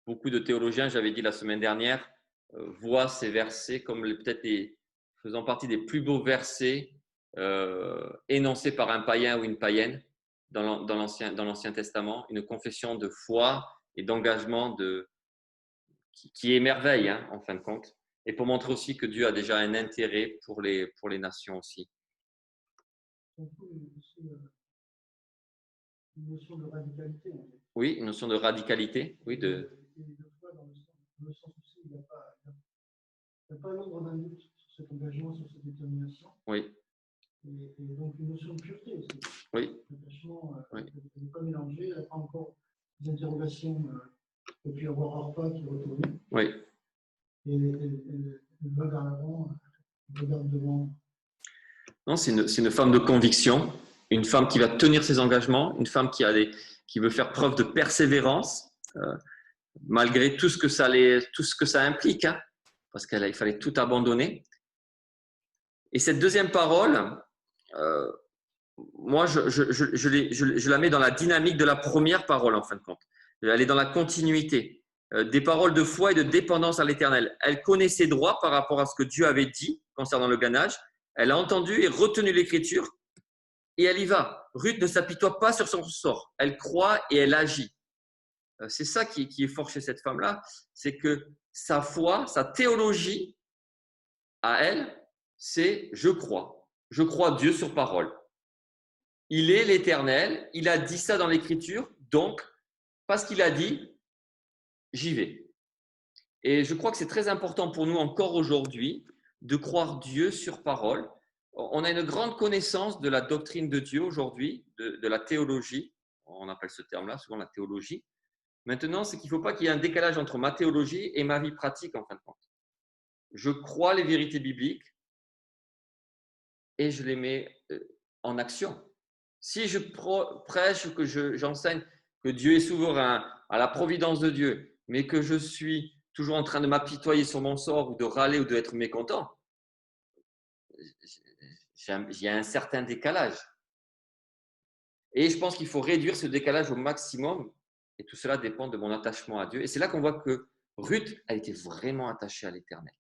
Beaucoup de théologiens, j'avais dit la semaine dernière, voient ces versets comme peut-être faisant partie des plus beaux versets énoncés par un païen ou une païenne dans l'Ancien Testament, une confession de foi et d'engagement qui émerveille en fin de compte, et pour montrer aussi que Dieu a déjà un intérêt pour les nations aussi. Une notion de radicalité. En fait. Oui, une notion de radicalité. Oui, et de foi dans le sens aussi, il n'y a pas l'ombre d'un doute sur cet engagement, sur cette détermination. Oui. Et donc une notion de pureté aussi. Oui. L'attachement oui. n'est pas mélangé, il n'y a pas encore des interrogations et puis avoir Orpah qui retourne. Oui. Et va vers l'avant, regarde devant. Non, c'est une femme de conviction, une femme qui va tenir ses engagements, une femme qui veut faire preuve de persévérance, malgré tout ce que ça implique, parce qu'il fallait tout abandonner. Et cette deuxième parole, moi, je la mets dans la dynamique de la première parole, en fin de compte. Elle est dans la continuité des paroles de foi et de dépendance à l'Éternel. Elle connaît ses droits par rapport à ce que Dieu avait dit concernant le gainage. Elle a entendu et retenu l'Écriture et elle y va. Ruth ne s'apitoie pas sur son sort. Elle croit et elle agit. C'est ça qui est fort chez cette femme-là, c'est que sa foi, sa théologie à elle, c'est je crois. Je crois Dieu sur parole. Il est l'Éternel, il a dit ça dans l'Écriture, donc, parce qu'il a dit, j'y vais. Et je crois que c'est très important pour nous encore aujourd'hui de croire Dieu sur parole. On a une grande connaissance de la doctrine de Dieu aujourd'hui, de la théologie. On appelle ce terme-là souvent la théologie. Maintenant, c'est qu'il ne faut pas qu'il y ait un décalage entre ma théologie et ma vie pratique en fin de compte. Je crois les vérités bibliques et je les mets en action. Si je prêche, que j'enseigne que Dieu est souverain, à la providence de Dieu, mais que je suis toujours en train de m'apitoyer sur mon sort ou de râler ou d'être mécontent, il y a un certain décalage. Et je pense qu'il faut réduire ce décalage au maximum. Et tout cela dépend de mon attachement à Dieu. Et c'est là qu'on voit que Ruth a été vraiment attachée à l'Éternel.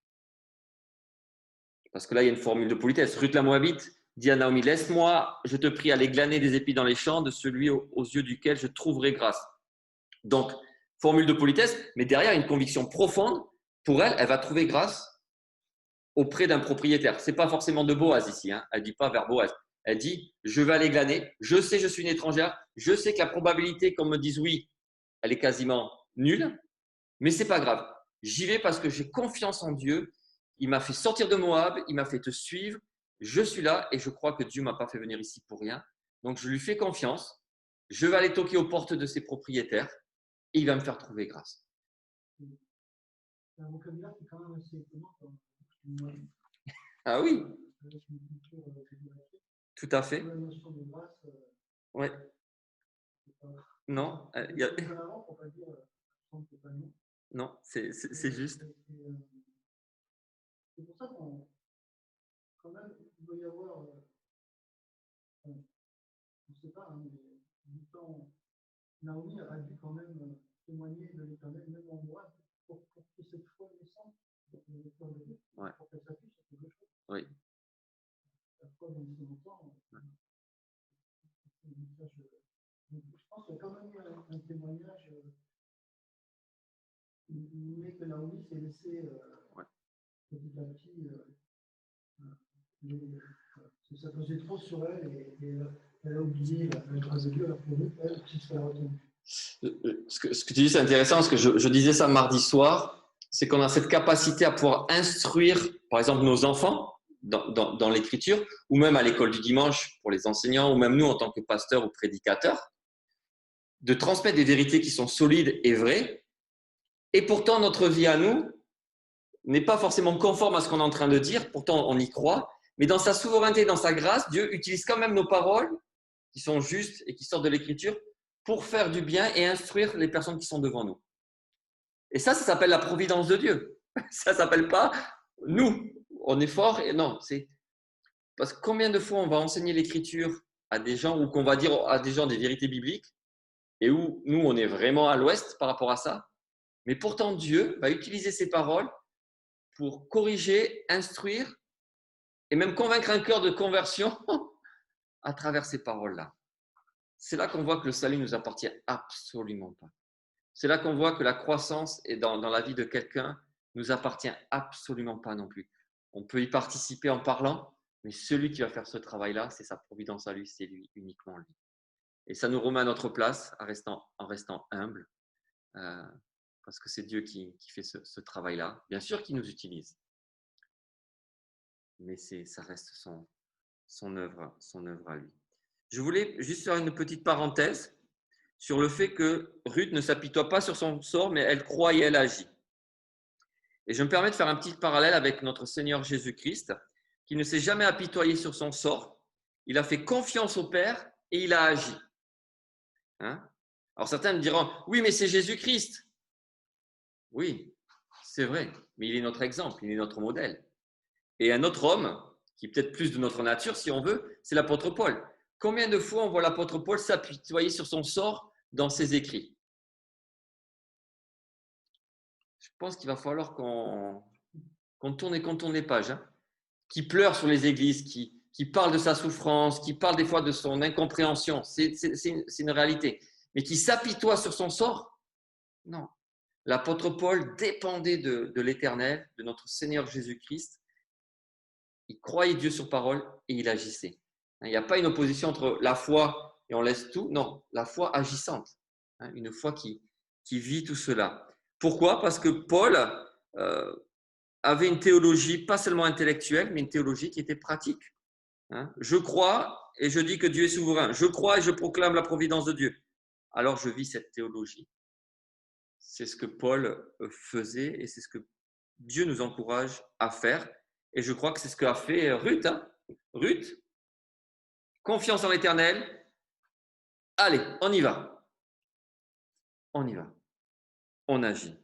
Parce que là, il y a une formule de politesse. Ruth la Moabite dit à Naomi, laisse-moi, je te prie, aller glaner des épis dans les champs de celui aux yeux duquel je trouverai grâce. Donc, formule de politesse, mais derrière, une conviction profonde. Pour elle, elle va trouver grâce auprès d'un propriétaire. Ce n'est pas forcément de Boaz ici. Hein. Elle ne dit pas vers Boaz. Elle dit, je vais aller glaner. Je sais, je suis une étrangère. Je sais que la probabilité qu'on me dise oui, elle est quasiment nulle. Mais ce n'est pas grave. J'y vais parce que j'ai confiance en Dieu. Il m'a fait sortir de Moab. Il m'a fait te suivre. Je suis là et je crois que Dieu ne m'a pas fait venir ici pour rien. Donc, je lui fais confiance. Je vais aller toquer aux portes de ses propriétaires et il va me faire trouver grâce. C'est un vocabulaire qui est quand même assez étonnant. Ah oui, Avec une culture figurative. tout à fait. La notion de grâce, Ouais. Non, il y a des avant pour pas dire c'est pas nous. non, c'est juste. C'est pour ça qu'on quand même il doit y avoir on ne sait pas, hein, mais du temps Naomi a dû quand même témoigner de l'Éternel même en moi pour que cette foi naissante Ouais. pour qu'elle s'appuie sur quelque chose. Oui. La foi dans son temps. Je pense qu'il y a quand même eu un témoignage, mais que Naomi s'est laissé petit à petit, ça pesait trop sur elle et elle a oublié la grâce de Dieu, alors que elle, c'est ce qu'elle a retenu. Ce que tu dis, c'est intéressant, parce que je disais ça mardi soir, c'est qu'on a cette capacité à pouvoir instruire, par exemple, nos enfants dans l'écriture, ou même à l'école du dimanche pour les enseignants, ou même nous en tant que pasteurs ou prédicateurs, de transmettre des vérités qui sont solides et vraies. Et pourtant, notre vie à nous n'est pas forcément conforme à ce qu'on est en train de dire, pourtant on y croit, mais dans sa souveraineté, dans sa grâce, Dieu utilise quand même nos paroles qui sont justes et qui sortent de l'écriture pour faire du bien et instruire les personnes qui sont devant nous. Et ça s'appelle la providence de Dieu. Ça ne s'appelle pas nous, on est fort et non, c'est parce que combien de fois on va enseigner l'écriture à des gens ou qu'on va dire à des gens des vérités bibliques et où nous on est vraiment à l'ouest par rapport à ça, mais pourtant Dieu va utiliser ces paroles pour corriger, instruire et même convaincre un cœur de conversion à travers ces paroles-là. C'est là qu'on voit que le salut ne nous appartient absolument pas. C'est là qu'on voit que la croissance est dans la vie de quelqu'un ne nous appartient absolument pas non plus. On peut y participer en parlant, mais celui qui va faire ce travail-là, c'est sa providence à lui, c'est lui, uniquement lui. Et ça nous remet à notre place en restant humble, parce que c'est Dieu qui fait ce travail-là. Bien sûr qu'il nous utilise, mais ça reste son œuvre à lui. Je voulais juste faire une petite parenthèse sur le fait que Ruth ne s'apitoie pas sur son sort, mais elle croit et elle agit. Et je me permets de faire un petit parallèle avec notre Seigneur Jésus-Christ, qui ne s'est jamais apitoyé sur son sort. Il a fait confiance au Père et il a agi. Hein? Alors certains me diront, oui, mais c'est Jésus-Christ. Oui, c'est vrai, mais il est notre exemple, il est notre modèle. Et un autre homme, qui est peut-être plus de notre nature, si on veut, c'est l'apôtre Paul. Combien de fois on voit l'apôtre Paul s'apitoyer sur son sort dans ses écrits? Je pense qu'il va falloir qu'on tourne et qu'on tourne les pages. Hein. Qui pleure sur les églises, qui parle de sa souffrance, qui parle des fois de son incompréhension. C'est une réalité. Mais qui s'apitoie sur son sort? Non. L'apôtre Paul dépendait de l'Éternel, de notre Seigneur Jésus-Christ. il croyait Dieu sur parole et il agissait. Il n'y a pas une opposition entre la foi et on laisse tout. Non, la foi agissante. Une foi qui vit tout cela. Pourquoi? Parce que Paul avait une théologie pas seulement intellectuelle, mais une théologie qui était pratique. Je crois et je dis que Dieu est souverain. Je crois et je proclame la providence de Dieu. Alors je vis cette théologie. C'est ce que Paul faisait et c'est ce que Dieu nous encourage à faire. Et je crois que c'est ce qu'a fait Ruth. Ruth, confiance en l'Éternel. Allez, on y va. On y va. On agit.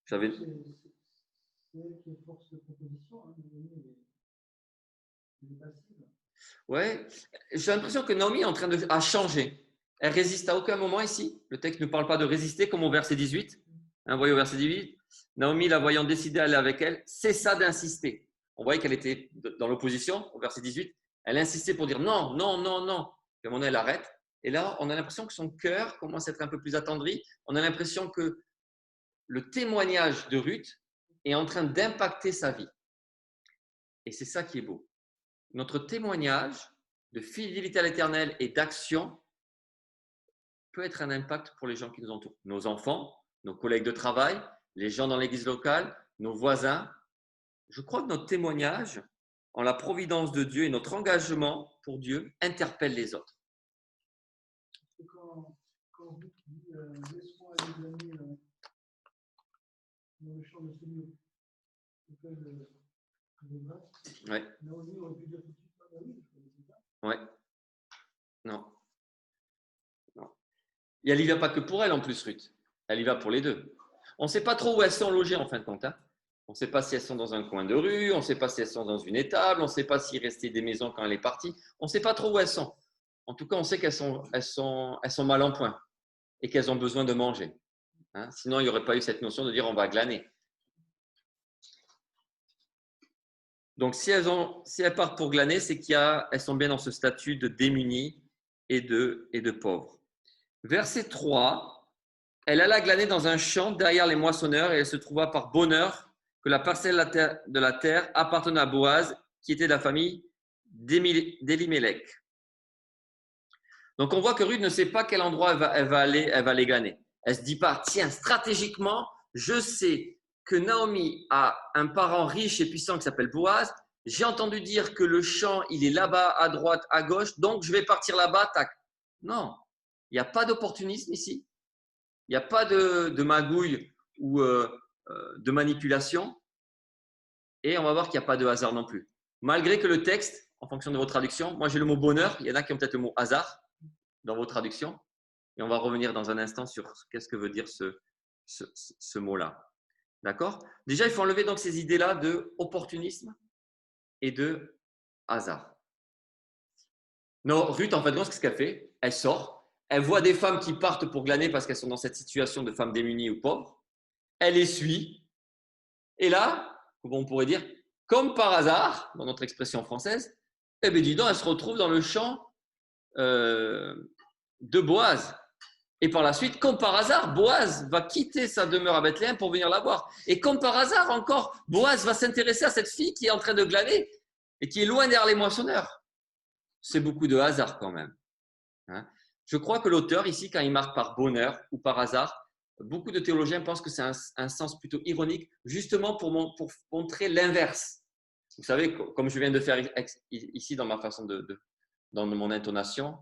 J'avais... C'est elle qui est force de proposition, hein, elle est passive. Ouais, j'ai l'impression que Naomi est en train de changer. Elle résiste à aucun moment ici. Le texte ne parle pas de résister comme au verset 18. Vous voyez au verset 18, Naomi, la voyant décider d'aller avec elle, cessa d'insister. On voyait qu'elle était dans l'opposition au verset 18. Elle insistait pour dire non, non, non, non. Puis à un moment, elle arrête. Et là, on a l'impression que son cœur commence à être un peu plus attendri. On a l'impression que le témoignage de Ruth est en train d'impacter sa vie. Et c'est ça qui est beau. Notre témoignage de fidélité à l'Éternel et d'action peut être un impact pour les gens qui nous entourent. Nos enfants, nos collègues de travail, les gens dans l'église locale, nos voisins. Je crois que notre témoignage en la providence de Dieu et notre engagement pour Dieu interpelle les autres. Quand vous dites laisse-moi aller glaner dans le champ de celui auquel je vais, Ouais. Naomi aurait pu dire tout de suite, ah bah oui, je connaissais ça. Ouais. Non. Non. Et elle n'y va pas que pour elle en plus, Ruth. Elle y va pour les deux. On ne sait pas trop où elles sont logées en fin de compte. On ne sait pas si elles sont dans un coin de rue, on ne sait pas si elles sont dans une étable, on ne sait pas s'il restait des maisons quand elle est partie. On ne sait pas trop où elles sont. En tout cas, on sait qu'elles sont mal en point et qu'elles ont besoin de manger. Sinon, il n'y aurait pas eu cette notion de dire on va glaner. Donc, si elles partent pour glaner, c'est qu'elles sont bien dans ce statut de démunies et de pauvres. Verset 3, elle alla glaner dans un champ derrière les moissonneurs et elle se trouva par bonheur que la parcelle de la terre appartenait à Boaz, qui était de la famille d'Elimelech. Donc, on voit que Ruth ne sait pas quel endroit elle va aller glaner. Elle ne se dit pas, tiens, stratégiquement, je sais que Naomi a un parent riche et puissant qui s'appelle Boaz. J'ai entendu dire que le champ, il est là-bas, à droite, à gauche, donc je vais partir là-bas, tac. Non, il n'y a pas d'opportunisme ici. Il n'y a pas de magouille ou de manipulation. Et on va voir qu'il n'y a pas de hasard non plus. Malgré que le texte, en fonction de vos traductions, moi j'ai le mot bonheur, il y en a qui ont peut-être le mot hasard dans vos traductions. Et on va revenir dans un instant sur qu'est-ce que veut dire ce mot-là. D'accord? Déjà, il faut enlever donc ces idées-là de opportunisme et de hasard. Non, Ruth, en fait, qu'est-ce qu'elle fait? Elle sort, elle voit des femmes qui partent pour glaner parce qu'elles sont dans cette situation de femmes démunies ou pauvres. Elle les suit. Et là, on pourrait dire, comme par hasard, dans notre expression française, eh bien, dis donc, elle se retrouve dans le champ de Boaz. Et par la suite, comme par hasard, Boaz va quitter sa demeure à Bethléem pour venir la voir. Et comme par hasard encore, Boaz va s'intéresser à cette fille qui est en train de glaner et qui est loin derrière les moissonneurs. C'est beaucoup de hasard quand même. Je crois que l'auteur ici, quand il marque par bonheur ou par hasard, beaucoup de théologiens pensent que c'est un sens plutôt ironique, justement pour montrer l'inverse. Vous savez, comme je viens de faire ici dans ma façon dans mon intonation,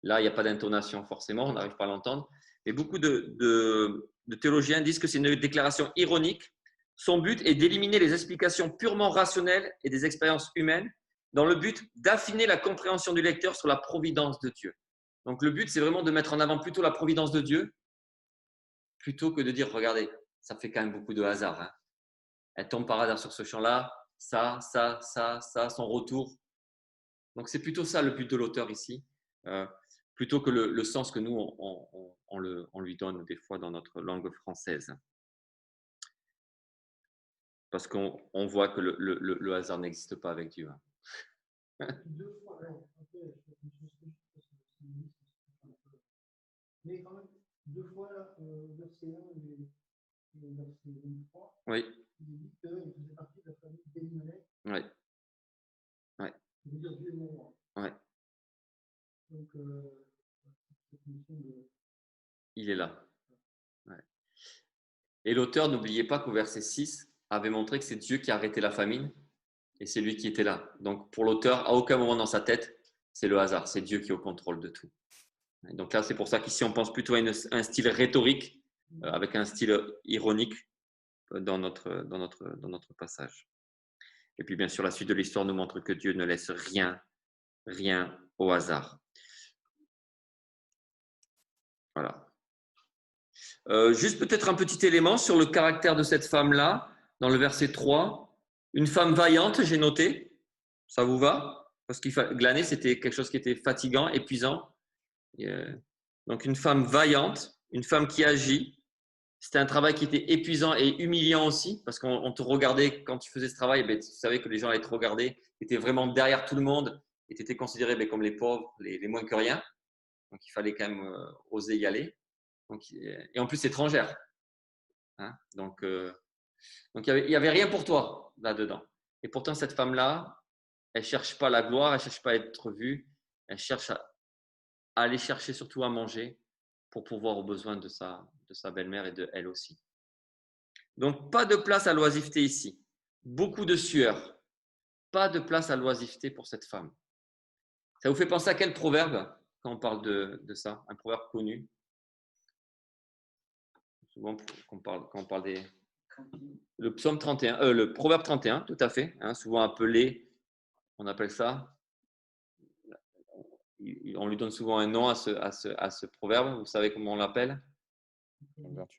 là, il n'y a pas d'intonation forcément, on n'arrive pas à l'entendre. Mais beaucoup de théologiens disent que c'est une déclaration ironique. Son but est d'éliminer les explications purement rationnelles et des expériences humaines dans le but d'affiner la compréhension du lecteur sur la providence de Dieu. Donc, le but, c'est vraiment de mettre en avant plutôt la providence de Dieu plutôt que de dire, regardez, ça fait quand même beaucoup de hasard. Elle tombe par hasard sur ce champ-là, ça, son retour. Donc, c'est plutôt ça le but de l'auteur ici, plutôt que le sens que nous, on lui donne des fois dans notre langue française. Parce qu'on voit que le hasard n'existe pas avec Dieu. Deux fois, alors, après, mais quand même, deux fois, verset 1 et verset 23, oui. il dit qu'il faisait partie de la famille d'Elimelech. Oui. Ça veut dire Dieu est mon roi. Ouais. Donc, cette notion de. Il est là. Ouais. Et l'auteur, n'oubliez pas qu'au verset 6, avait montré que c'est Dieu qui a arrêté la famine et c'est lui qui était là. Donc, pour l'auteur, à aucun moment dans sa tête, c'est le hasard. C'est Dieu qui est au contrôle de tout. Et donc là, c'est pour ça qu'ici, on pense plutôt à un style rhétorique avec un style ironique dans notre passage. Et puis, bien sûr, la suite de l'histoire nous montre que Dieu ne laisse rien au hasard. Voilà. Juste peut-être un petit élément sur le caractère de cette femme-là, dans le verset 3. Une femme vaillante, j'ai noté. Ça vous va? Parce que glaner, c'était quelque chose qui était fatigant, épuisant. Donc, une femme vaillante, une femme qui agit. C'était un travail qui était épuisant et humiliant aussi, parce qu'on te regardait quand tu faisais ce travail. Tu savais que les gens allaient te regarder. Tu étais vraiment derrière tout le monde et tu étais considéré comme les pauvres, les moins que rien. Donc, il fallait quand même oser y aller. Donc, et en plus, étrangère. Hein? Donc, il n'y avait rien pour toi là-dedans. Et pourtant, cette femme-là, elle ne cherche pas la gloire, elle ne cherche pas à être vue, elle cherche à aller chercher surtout à manger pour pourvoir aux besoins de sa belle-mère et de elle aussi. Donc, pas de place à l'oisiveté ici. Beaucoup de sueur. Pas de place à l'oisiveté pour cette femme. Ça vous fait penser à quel proverbe quand on parle de ça? Un proverbe connu. Souvent, quand on parle des… Le psaume 31, le proverbe 31, tout à fait. Hein, souvent appelé, on appelle ça… On lui donne souvent un nom à ce proverbe. Vous savez comment on l'appelle?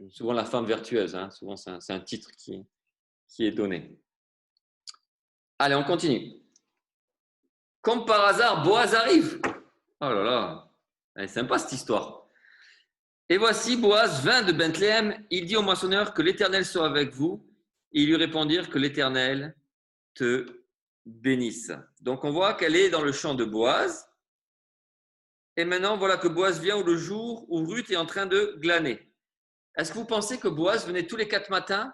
Souvent la femme vertueuse. Hein, souvent, c'est un titre qui est donné. Allez, on continue. Comme par hasard, Boaz arrive. Oh là là, elle est sympa cette histoire. Et voici, Boaz vint de Bethléem. Il dit au moissonneur que l'Éternel soit avec vous. Et ils lui répondirent que l'Éternel te bénisse. Donc, on voit qu'elle est dans le champ de Boaz. Et maintenant, voilà que Boaz vient le jour où Ruth est en train de glaner. Est-ce que vous pensez que Boaz venait tous les 4 matins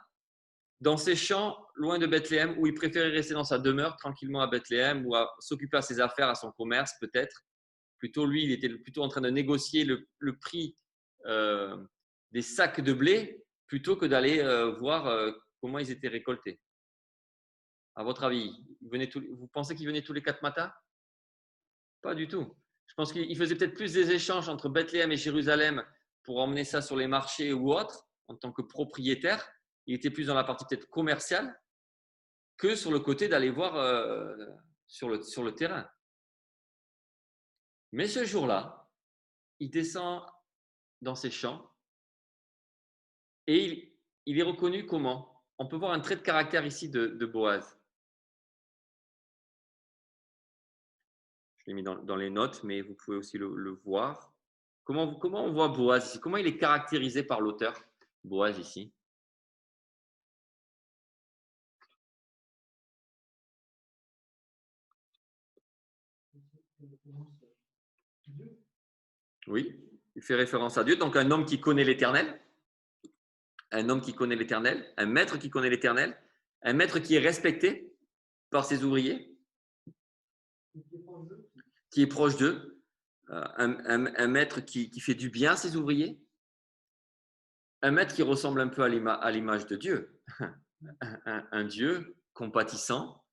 dans ses champs loin de Bethléem, où il préférait rester dans sa demeure tranquillement à Bethléem ou à s'occuper à ses affaires, à son commerce peut-être? Plutôt lui, il était plutôt en train de négocier le prix des sacs de blé plutôt que d'aller voir comment ils étaient récoltés. À votre avis, vous pensez qu'il venait tous les 4 matins? Pas du tout. Je pense qu'il faisait peut-être plus des échanges entre Bethléem et Jérusalem pour emmener ça sur les marchés ou autres, en tant que propriétaire. Il était plus dans la partie peut-être commerciale que sur le côté d'aller voir sur le terrain. Mais ce jour-là, il descend dans ses champs et il est reconnu comment? On peut voir un trait de caractère ici de Boaz. Je l'ai mis dans les notes, mais vous pouvez aussi le voir. Comment on voit Boaz ici? Comment il est caractérisé par l'auteur, Boaz ici? Oui, il fait référence à Dieu. Donc, un homme qui connaît l'Éternel. Un homme qui connaît l'Éternel. Un maître qui connaît l'Éternel. Un maître qui est respecté par ses ouvriers. Qui est proche d'eux. Un maître qui fait du bien à ses ouvriers. Un maître qui ressemble un peu à l'image de Dieu. Un Dieu compatissant.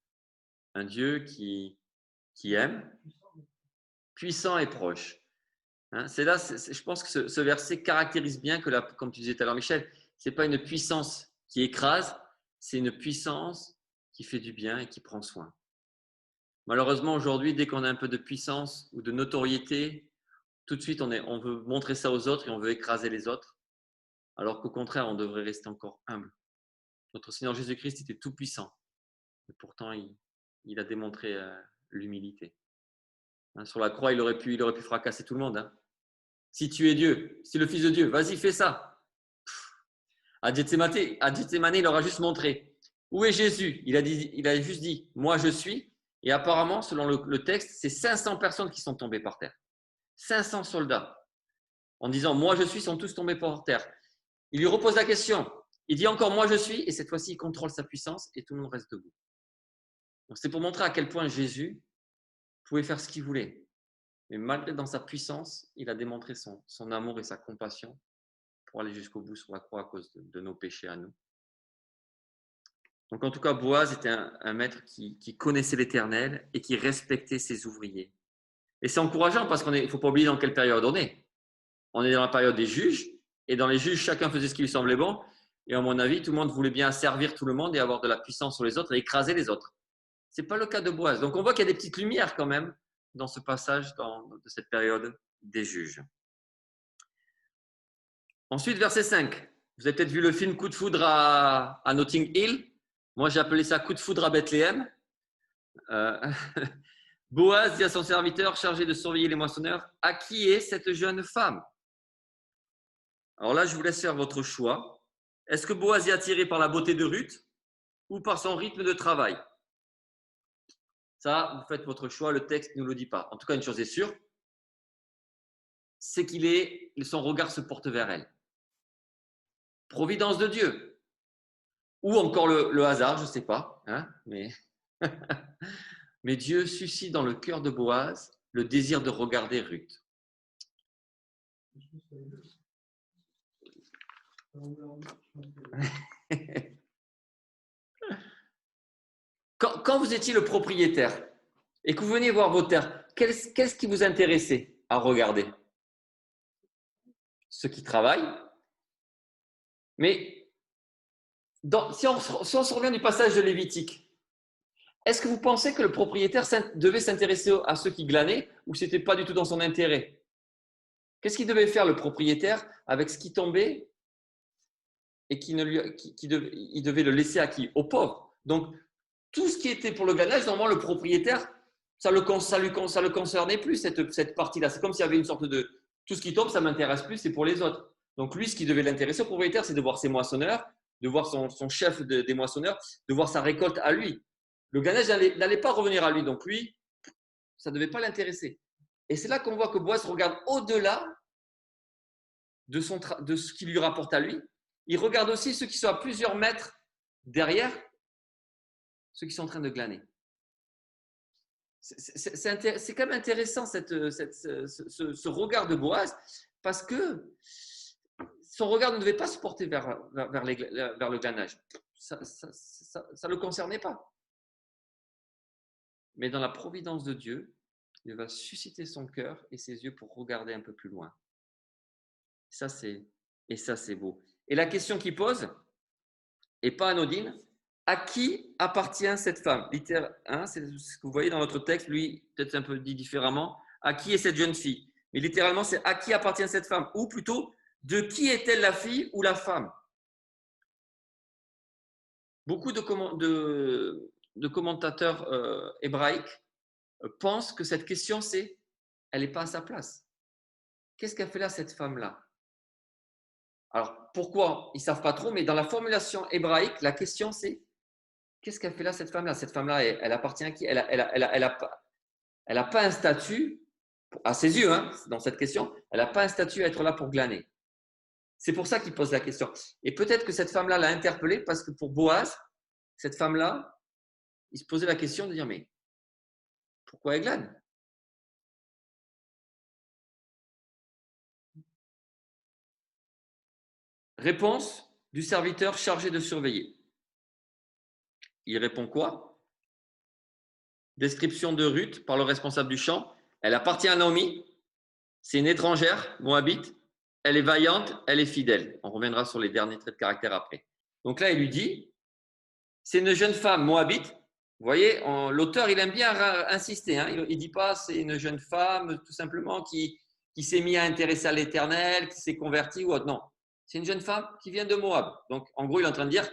Un Dieu qui aime. Puissant et proche. C'est là, je pense que ce verset caractérise bien que, comme tu disais tout à l'heure, Michel, ce n'est pas une puissance qui écrase, c'est une puissance qui fait du bien et qui prend soin. Malheureusement, aujourd'hui, dès qu'on a un peu de puissance ou de notoriété, tout de suite, on veut montrer ça aux autres et on veut écraser les autres, alors qu'au contraire, on devrait rester encore humble. Notre Seigneur Jésus-Christ était tout puissant, et pourtant, il a démontré l'humilité. Sur la croix, il aurait pu fracasser tout le monde. Si tu es Dieu, si le Fils de Dieu, vas-y, fais ça. À Gethsémane, il leur a juste montré. Où est Jésus? Il a juste dit, moi je suis. Et apparemment, selon le texte, c'est 500 personnes qui sont tombées par terre. 500 soldats. En disant, moi je suis, sont tous tombés par terre. Il lui repose la question. Il dit encore moi je suis, et cette fois-ci il contrôle sa puissance et tout le monde reste debout. Donc c'est pour montrer à quel point Jésus pouvait faire ce qu'il voulait. Mais malgré dans sa puissance, il a démontré son amour et sa compassion pour aller jusqu'au bout sur la croix à cause de nos péchés à nous. Donc en tout cas, Boaz était un maître qui connaissait l'Éternel et qui respectait ses ouvriers. Et c'est encourageant parce qu'il ne faut pas oublier dans quelle période on est. On est dans la période des juges, et dans les juges, chacun faisait ce qui lui semblait bon. Et à mon avis, tout le monde voulait bien servir tout le monde et avoir de la puissance sur les autres et écraser les autres. Ce n'est pas le cas de Boaz. Donc on voit qu'il y a des petites lumières quand même dans ce passage de cette période des juges. Ensuite, verset 5. Vous avez peut-être vu le film Coup de foudre à Notting Hill. Moi, j'ai appelé ça Coup de foudre à Bethléem. Boaz dit à son serviteur chargé de surveiller les moissonneurs, « À qui est cette jeune femme ?» Alors là, je vous laisse faire votre choix. Est-ce que Boaz est attiré par la beauté de Ruth ou par son rythme de travail? Ça, vous faites votre choix, le texte ne nous le dit pas. En tout cas, une chose est sûre, c'est son regard se porte vers elle. Providence de Dieu. Ou encore le hasard, je ne sais pas. Hein, mais Dieu suscite dans le cœur de Boaz le désir de regarder Ruth. Quand vous étiez le propriétaire et que vous veniez voir vos terres, qu'est-ce qui vous intéressait à regarder? Ceux qui travaillent. Mais si on se revient du passage de Lévitique, est-ce que vous pensez que le propriétaire devait s'intéresser à ceux qui glanaient ou ce n'était pas du tout dans son intérêt? Qu'est-ce qu'il devait faire le propriétaire avec ce qui tombait et il devait le laisser à qui? Aux pauvres. Donc, tout ce qui était pour le glanage, normalement, le propriétaire, ça le concernait plus, cette partie-là. C'est comme s'il y avait une sorte de… Tout ce qui tombe, ça ne m'intéresse plus, c'est pour les autres. Donc, lui, ce qui devait l'intéresser au propriétaire, c'est de voir ses moissonneurs, de voir son chef des moissonneurs, de voir sa récolte à lui. Le glanage n'allait pas revenir à lui. Donc, lui, ça ne devait pas l'intéresser. Et c'est là qu'on voit que Boaz regarde au-delà de ce qui lui rapporte à lui. Il regarde aussi ceux qui sont à plusieurs mètres derrière, ceux qui sont en train de glaner. C'est quand même intéressant ce regard de Boaz, parce que son regard ne devait pas se porter vers le glanage. Ça ne le concernait pas. Mais dans la providence de Dieu, il va susciter son cœur et ses yeux pour regarder un peu plus loin. Ça, c'est beau. Et la question qu'il pose n'est pas anodine. À qui appartient cette femme? C'est ce que vous voyez dans notre texte, lui, peut-être un peu dit différemment. À qui est cette jeune fille? Mais littéralement, c'est à qui appartient cette femme? Ou plutôt, de qui est-elle la fille ou la femme? Beaucoup de commentateurs hébraïques pensent que cette question, elle n'est pas à sa place. Qu'est-ce qu'a fait là cette femme-là? Alors, pourquoi? Ils ne savent pas trop, mais dans la formulation hébraïque, la question, c'est qu'est-ce qu'a fait là cette femme-là? Cette femme-là, elle appartient à qui? Elle n'a pas un statut, à ses yeux, hein, dans cette question, elle n'a pas un statut à être là pour glaner. C'est pour ça qu'il pose la question. Et peut-être que cette femme-là l'a interpellé parce que pour Boaz, cette femme-là, il se posait la question de dire, mais pourquoi elle glane? Réponse du serviteur chargé de surveiller. Il répond quoi? Description de Ruth par le responsable du champ. Elle appartient à Naomi. C'est une étrangère, moabite. Elle est vaillante, elle est fidèle. On reviendra sur les derniers traits de caractère après. Donc là, il lui dit, c'est une jeune femme moabite. Vous voyez, l'auteur, il aime bien insister. Hein. Il ne dit pas c'est une jeune femme tout simplement qui s'est mis à intéresser à l'Éternel, qui s'est convertie ou autre. Non, c'est une jeune femme qui vient de Moab. Donc, en gros, il est en train de dire,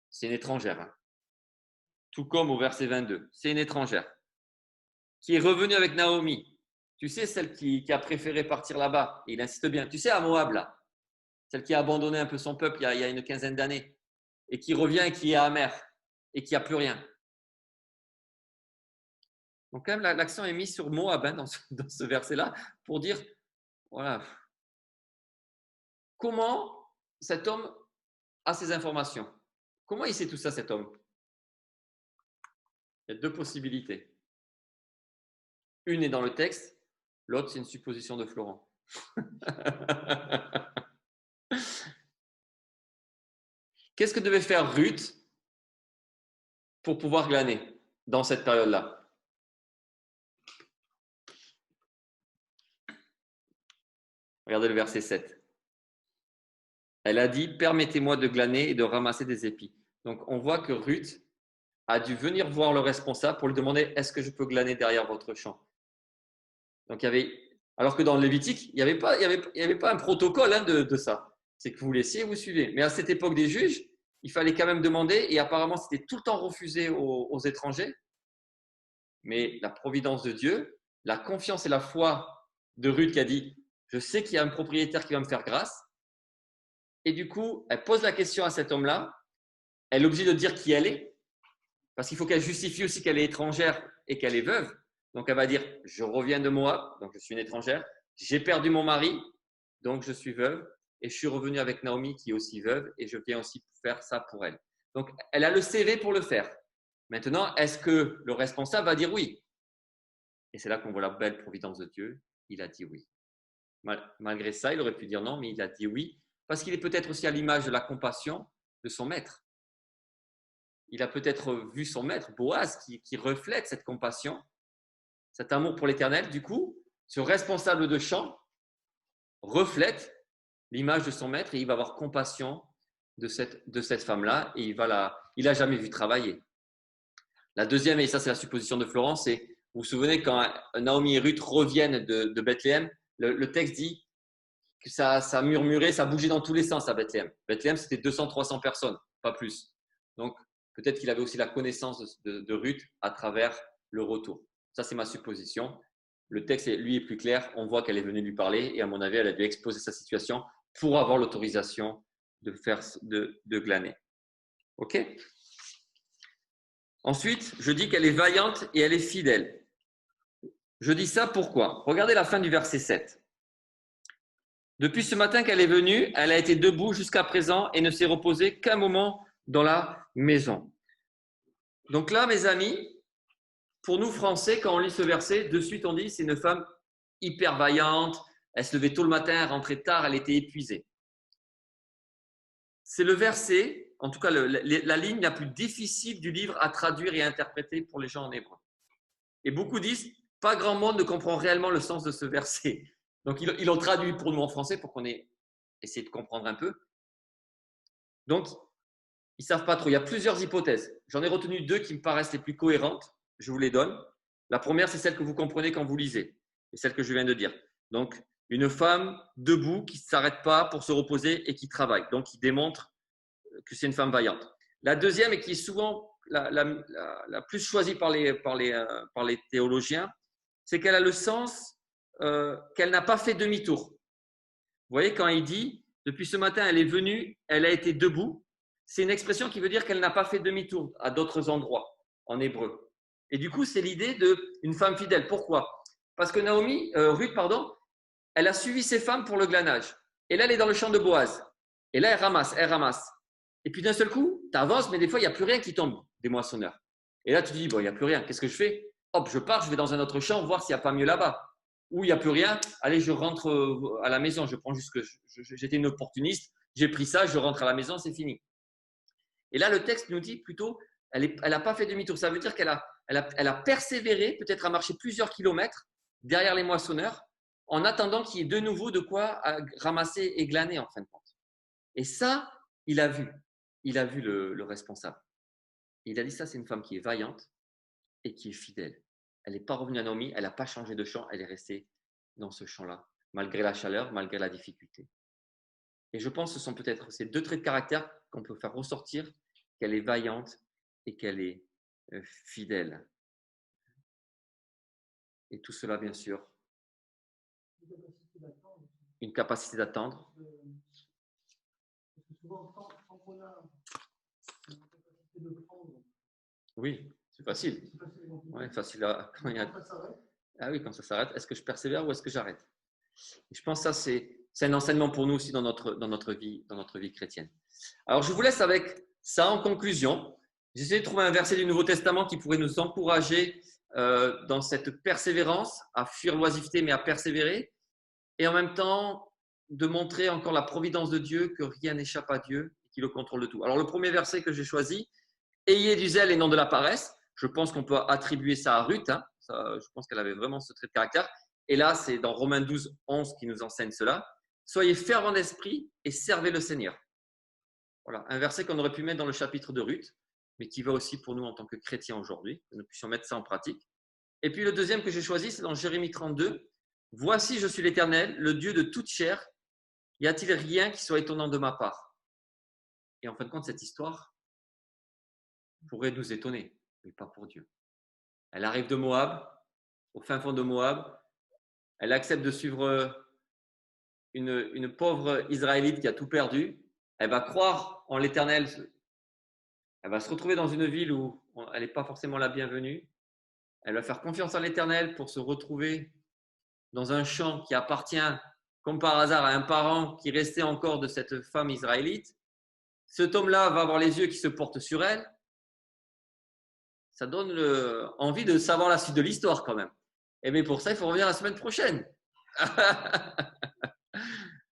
c'est une étrangère. Hein. Tout comme au verset 22, c'est une étrangère qui est revenue avec Naomi. Tu sais, celle qui a préféré partir là-bas. Et il insiste bien. Tu sais, à Moab, là, celle qui a abandonné un peu son peuple il y a une quinzaine d'années et qui revient et qui est amère et qui n'a plus rien. Donc, quand même, l'accent est mis sur Moab hein, dans ce verset-là pour dire, voilà, comment cet homme a ces informations. Comment il sait tout ça, cet homme? Il y a deux possibilités. Une est dans le texte, l'autre, c'est une supposition de Florent. Qu'est-ce que devait faire Ruth pour pouvoir glaner dans cette période-là? Regardez le verset 7. Elle a dit, permettez-moi de glaner et de ramasser des épis. Donc, on voit que Ruth a dû venir voir le responsable pour lui demander, est-ce que je peux glaner derrière votre champ? Donc, alors que dans le Lévitique, il n'y avait pas un protocole de ça. C'est que vous laissiez, vous suivez. Mais à cette époque des juges, il fallait quand même demander, et apparemment, c'était tout le temps refusé aux étrangers. Mais la providence de Dieu, la confiance et la foi de Ruth qui a dit, je sais qu'il y a un propriétaire qui va me faire grâce. Et du coup, elle pose la question à cet homme-là. Elle est obligée de dire qui elle est, parce qu'il faut qu'elle justifie aussi qu'elle est étrangère et qu'elle est veuve. Donc, elle va dire, je reviens de Moab, donc je suis une étrangère. J'ai perdu mon mari, donc je suis veuve. Et je suis revenue avec Naomi, qui est aussi veuve, et je viens aussi faire ça pour elle. Donc, elle a le CV pour le faire. Maintenant, est-ce que le responsable va dire oui? Et c'est là qu'on voit la belle providence de Dieu. Il a dit oui. Malgré ça, il aurait pu dire non, mais il a dit oui, parce qu'il est peut-être aussi à l'image de la compassion de son maître. Il a peut-être vu son maître, Boaz, qui reflète cette compassion, cet amour pour l'Éternel. Du coup, ce responsable de champ reflète l'image de son maître et il va avoir compassion de cette femme-là et il l'a jamais vu travailler. La deuxième, et ça c'est la supposition de Florence, c'est, vous vous souvenez, quand Naomi et Ruth reviennent de Bethléem, le texte dit que ça murmurait, ça bougeait dans tous les sens à Bethléem. Bethléem, c'était 200-300 personnes, pas plus. Donc, peut-être qu'il avait aussi la connaissance de Ruth à travers le retour. Ça, c'est ma supposition. Le texte, lui, est plus clair. On voit qu'elle est venue lui parler et à mon avis, elle a dû exposer sa situation pour avoir l'autorisation de glaner. OK? Ensuite, je dis qu'elle est vaillante et elle est fidèle. Je dis ça pourquoi? Regardez la fin du verset 7. Depuis ce matin qu'elle est venue, elle a été debout jusqu'à présent et ne s'est reposée qu'un moment dans la maison. Donc là, mes amis, pour nous Français, quand on lit ce verset, de suite on dit c'est une femme hyper vaillante, elle se levait tôt le matin, elle rentrait tard, elle était épuisée. C'est le verset, en tout cas la ligne la plus difficile du livre à traduire et à interpréter pour les gens en hébreu. Et beaucoup disent, pas grand monde ne comprend réellement le sens de ce verset. Donc ils l'ont traduit pour nous en français pour qu'on ait essayé de comprendre un peu. Donc, ils ne savent pas trop. Il y a plusieurs hypothèses. J'en ai retenu deux qui me paraissent les plus cohérentes. Je vous les donne. La première, c'est celle que vous comprenez quand vous lisez. C'est celle que je viens de dire. Donc, une femme debout qui ne s'arrête pas pour se reposer et qui travaille. Donc, qui démontre que c'est une femme vaillante. La deuxième, et qui est souvent la plus choisie par les théologiens, c'est qu'elle a le sens qu'elle n'a pas fait demi-tour. Vous voyez, quand il dit « Depuis ce matin, elle est venue, elle a été debout », c'est une expression qui veut dire qu'elle n'a pas fait demi-tour à d'autres endroits en hébreu. Et du coup, c'est l'idée d'une femme fidèle. Pourquoi? Parce que Ruth, elle a suivi ses femmes pour le glanage. Et là, elle est dans le champ de Boaz. Et là, elle ramasse. Et puis d'un seul coup, tu avances, mais des fois, il n'y a plus rien qui tombe des moissonneurs. Et là, tu te dis, bon, il n'y a plus rien. Qu'est-ce que je fais? Hop, je pars, je vais dans un autre champ, voir s'il n'y a pas mieux là-bas. Ou il n'y a plus rien, allez, je rentre à la maison. Je prends juste que j'étais une opportuniste, j'ai pris ça, je rentre à la maison, c'est fini. Et là, le texte nous dit plutôt, elle n'a pas fait demi-tour. Ça veut dire qu'elle a persévéré, peut-être à marcher plusieurs kilomètres derrière les moissonneurs, en attendant qu'il y ait de nouveau de quoi ramasser et glaner en fin de compte. Et ça, il a vu le responsable. Il a dit ça, c'est une femme qui est vaillante et qui est fidèle. Elle n'est pas revenue à Naomi, elle n'a pas changé de champ, elle est restée dans ce champ-là, malgré la chaleur, malgré la difficulté. Et je pense que ce sont peut-être ces deux traits de caractère qu'on peut faire ressortir, qu'elle est vaillante et qu'elle est fidèle. Et tout cela, bien sûr, une capacité d'attendre. Parce que souvent, quand on a une capacité de prendre, Oui, c'est facile. c'est facile. Ouais, facile à, quand il y a... Quand ça s'arrête, Ah oui, quand ça s'arrête, est-ce que je persévère ou est-ce que j'arrête? Et je pense que ça, c'est un enseignement pour nous aussi dans notre vie chrétienne. Alors, je vous laisse avec ça en conclusion. J'essaie de trouver un verset du Nouveau Testament qui pourrait nous encourager dans cette persévérance, à fuir l'oisiveté, mais à persévérer. Et en même temps, de montrer encore la providence de Dieu, que rien n'échappe à Dieu et qu'il le contrôle de tout. Alors, le premier verset que j'ai choisi, « Ayez du zèle et non de la paresse ». Je pense qu'on peut attribuer ça à Ruth. Hein. Ça, je pense qu'elle avait vraiment ce trait de caractère. Et là, c'est dans Romains 12, 11 qui nous enseigne cela. « Soyez fervents d'esprit et servez le Seigneur ». Voilà, un verset qu'on aurait pu mettre dans le chapitre de Ruth, mais qui va aussi pour nous en tant que chrétiens aujourd'hui, que nous puissions mettre ça en pratique. Et puis le deuxième que j'ai choisi, c'est dans Jérémie 32. « Voici, je suis l'Éternel, le Dieu de toute chair. Y a-t-il rien qui soit étonnant de ma part ?» Et en fin de compte, cette histoire pourrait nous étonner, mais pas pour Dieu. Elle arrive de Moab, au fin fond de Moab. Elle accepte de suivre une pauvre Israélite qui a tout perdu. Elle va croire en l'Éternel. Elle va se retrouver dans une ville où elle n'est pas forcément la bienvenue. Elle va faire confiance en l'Éternel pour se retrouver dans un champ qui appartient, comme par hasard, à un parent qui restait encore de cette femme israélite. Cet homme-là va avoir les yeux qui se portent sur elle. Ça donne envie de savoir la suite de l'histoire quand même. Et mais pour ça, il faut revenir la semaine prochaine.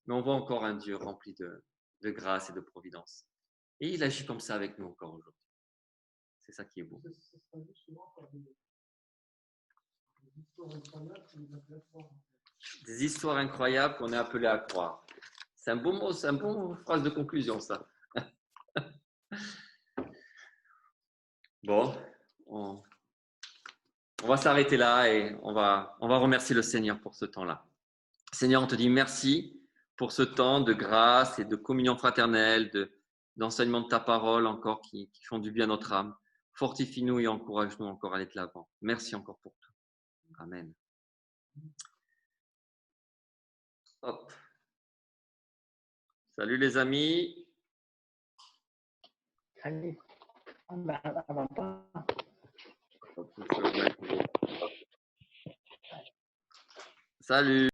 Mais on voit encore un Dieu rempli de grâce et de providence. Et il agit comme ça avec nous encore aujourd'hui. C'est ça qui est beau. Ça sera justement par des histoires incroyables qu'on est appelé à croire. Des histoires incroyables qu'on est appelé à croire. C'est un beau mot, c'est une bonne phrase de conclusion, ça. Bon, on va s'arrêter là et on va remercier le Seigneur pour ce temps-là. Seigneur, on te dit merci pour ce temps de grâce et de communion fraternelle, d'enseignement de ta parole encore qui font du bien à notre âme. Fortifie-nous et encourage-nous encore à aller de l'avant. Merci encore pour tout. Amen. Hop. Salut les amis. Allez, on va pas. Salut.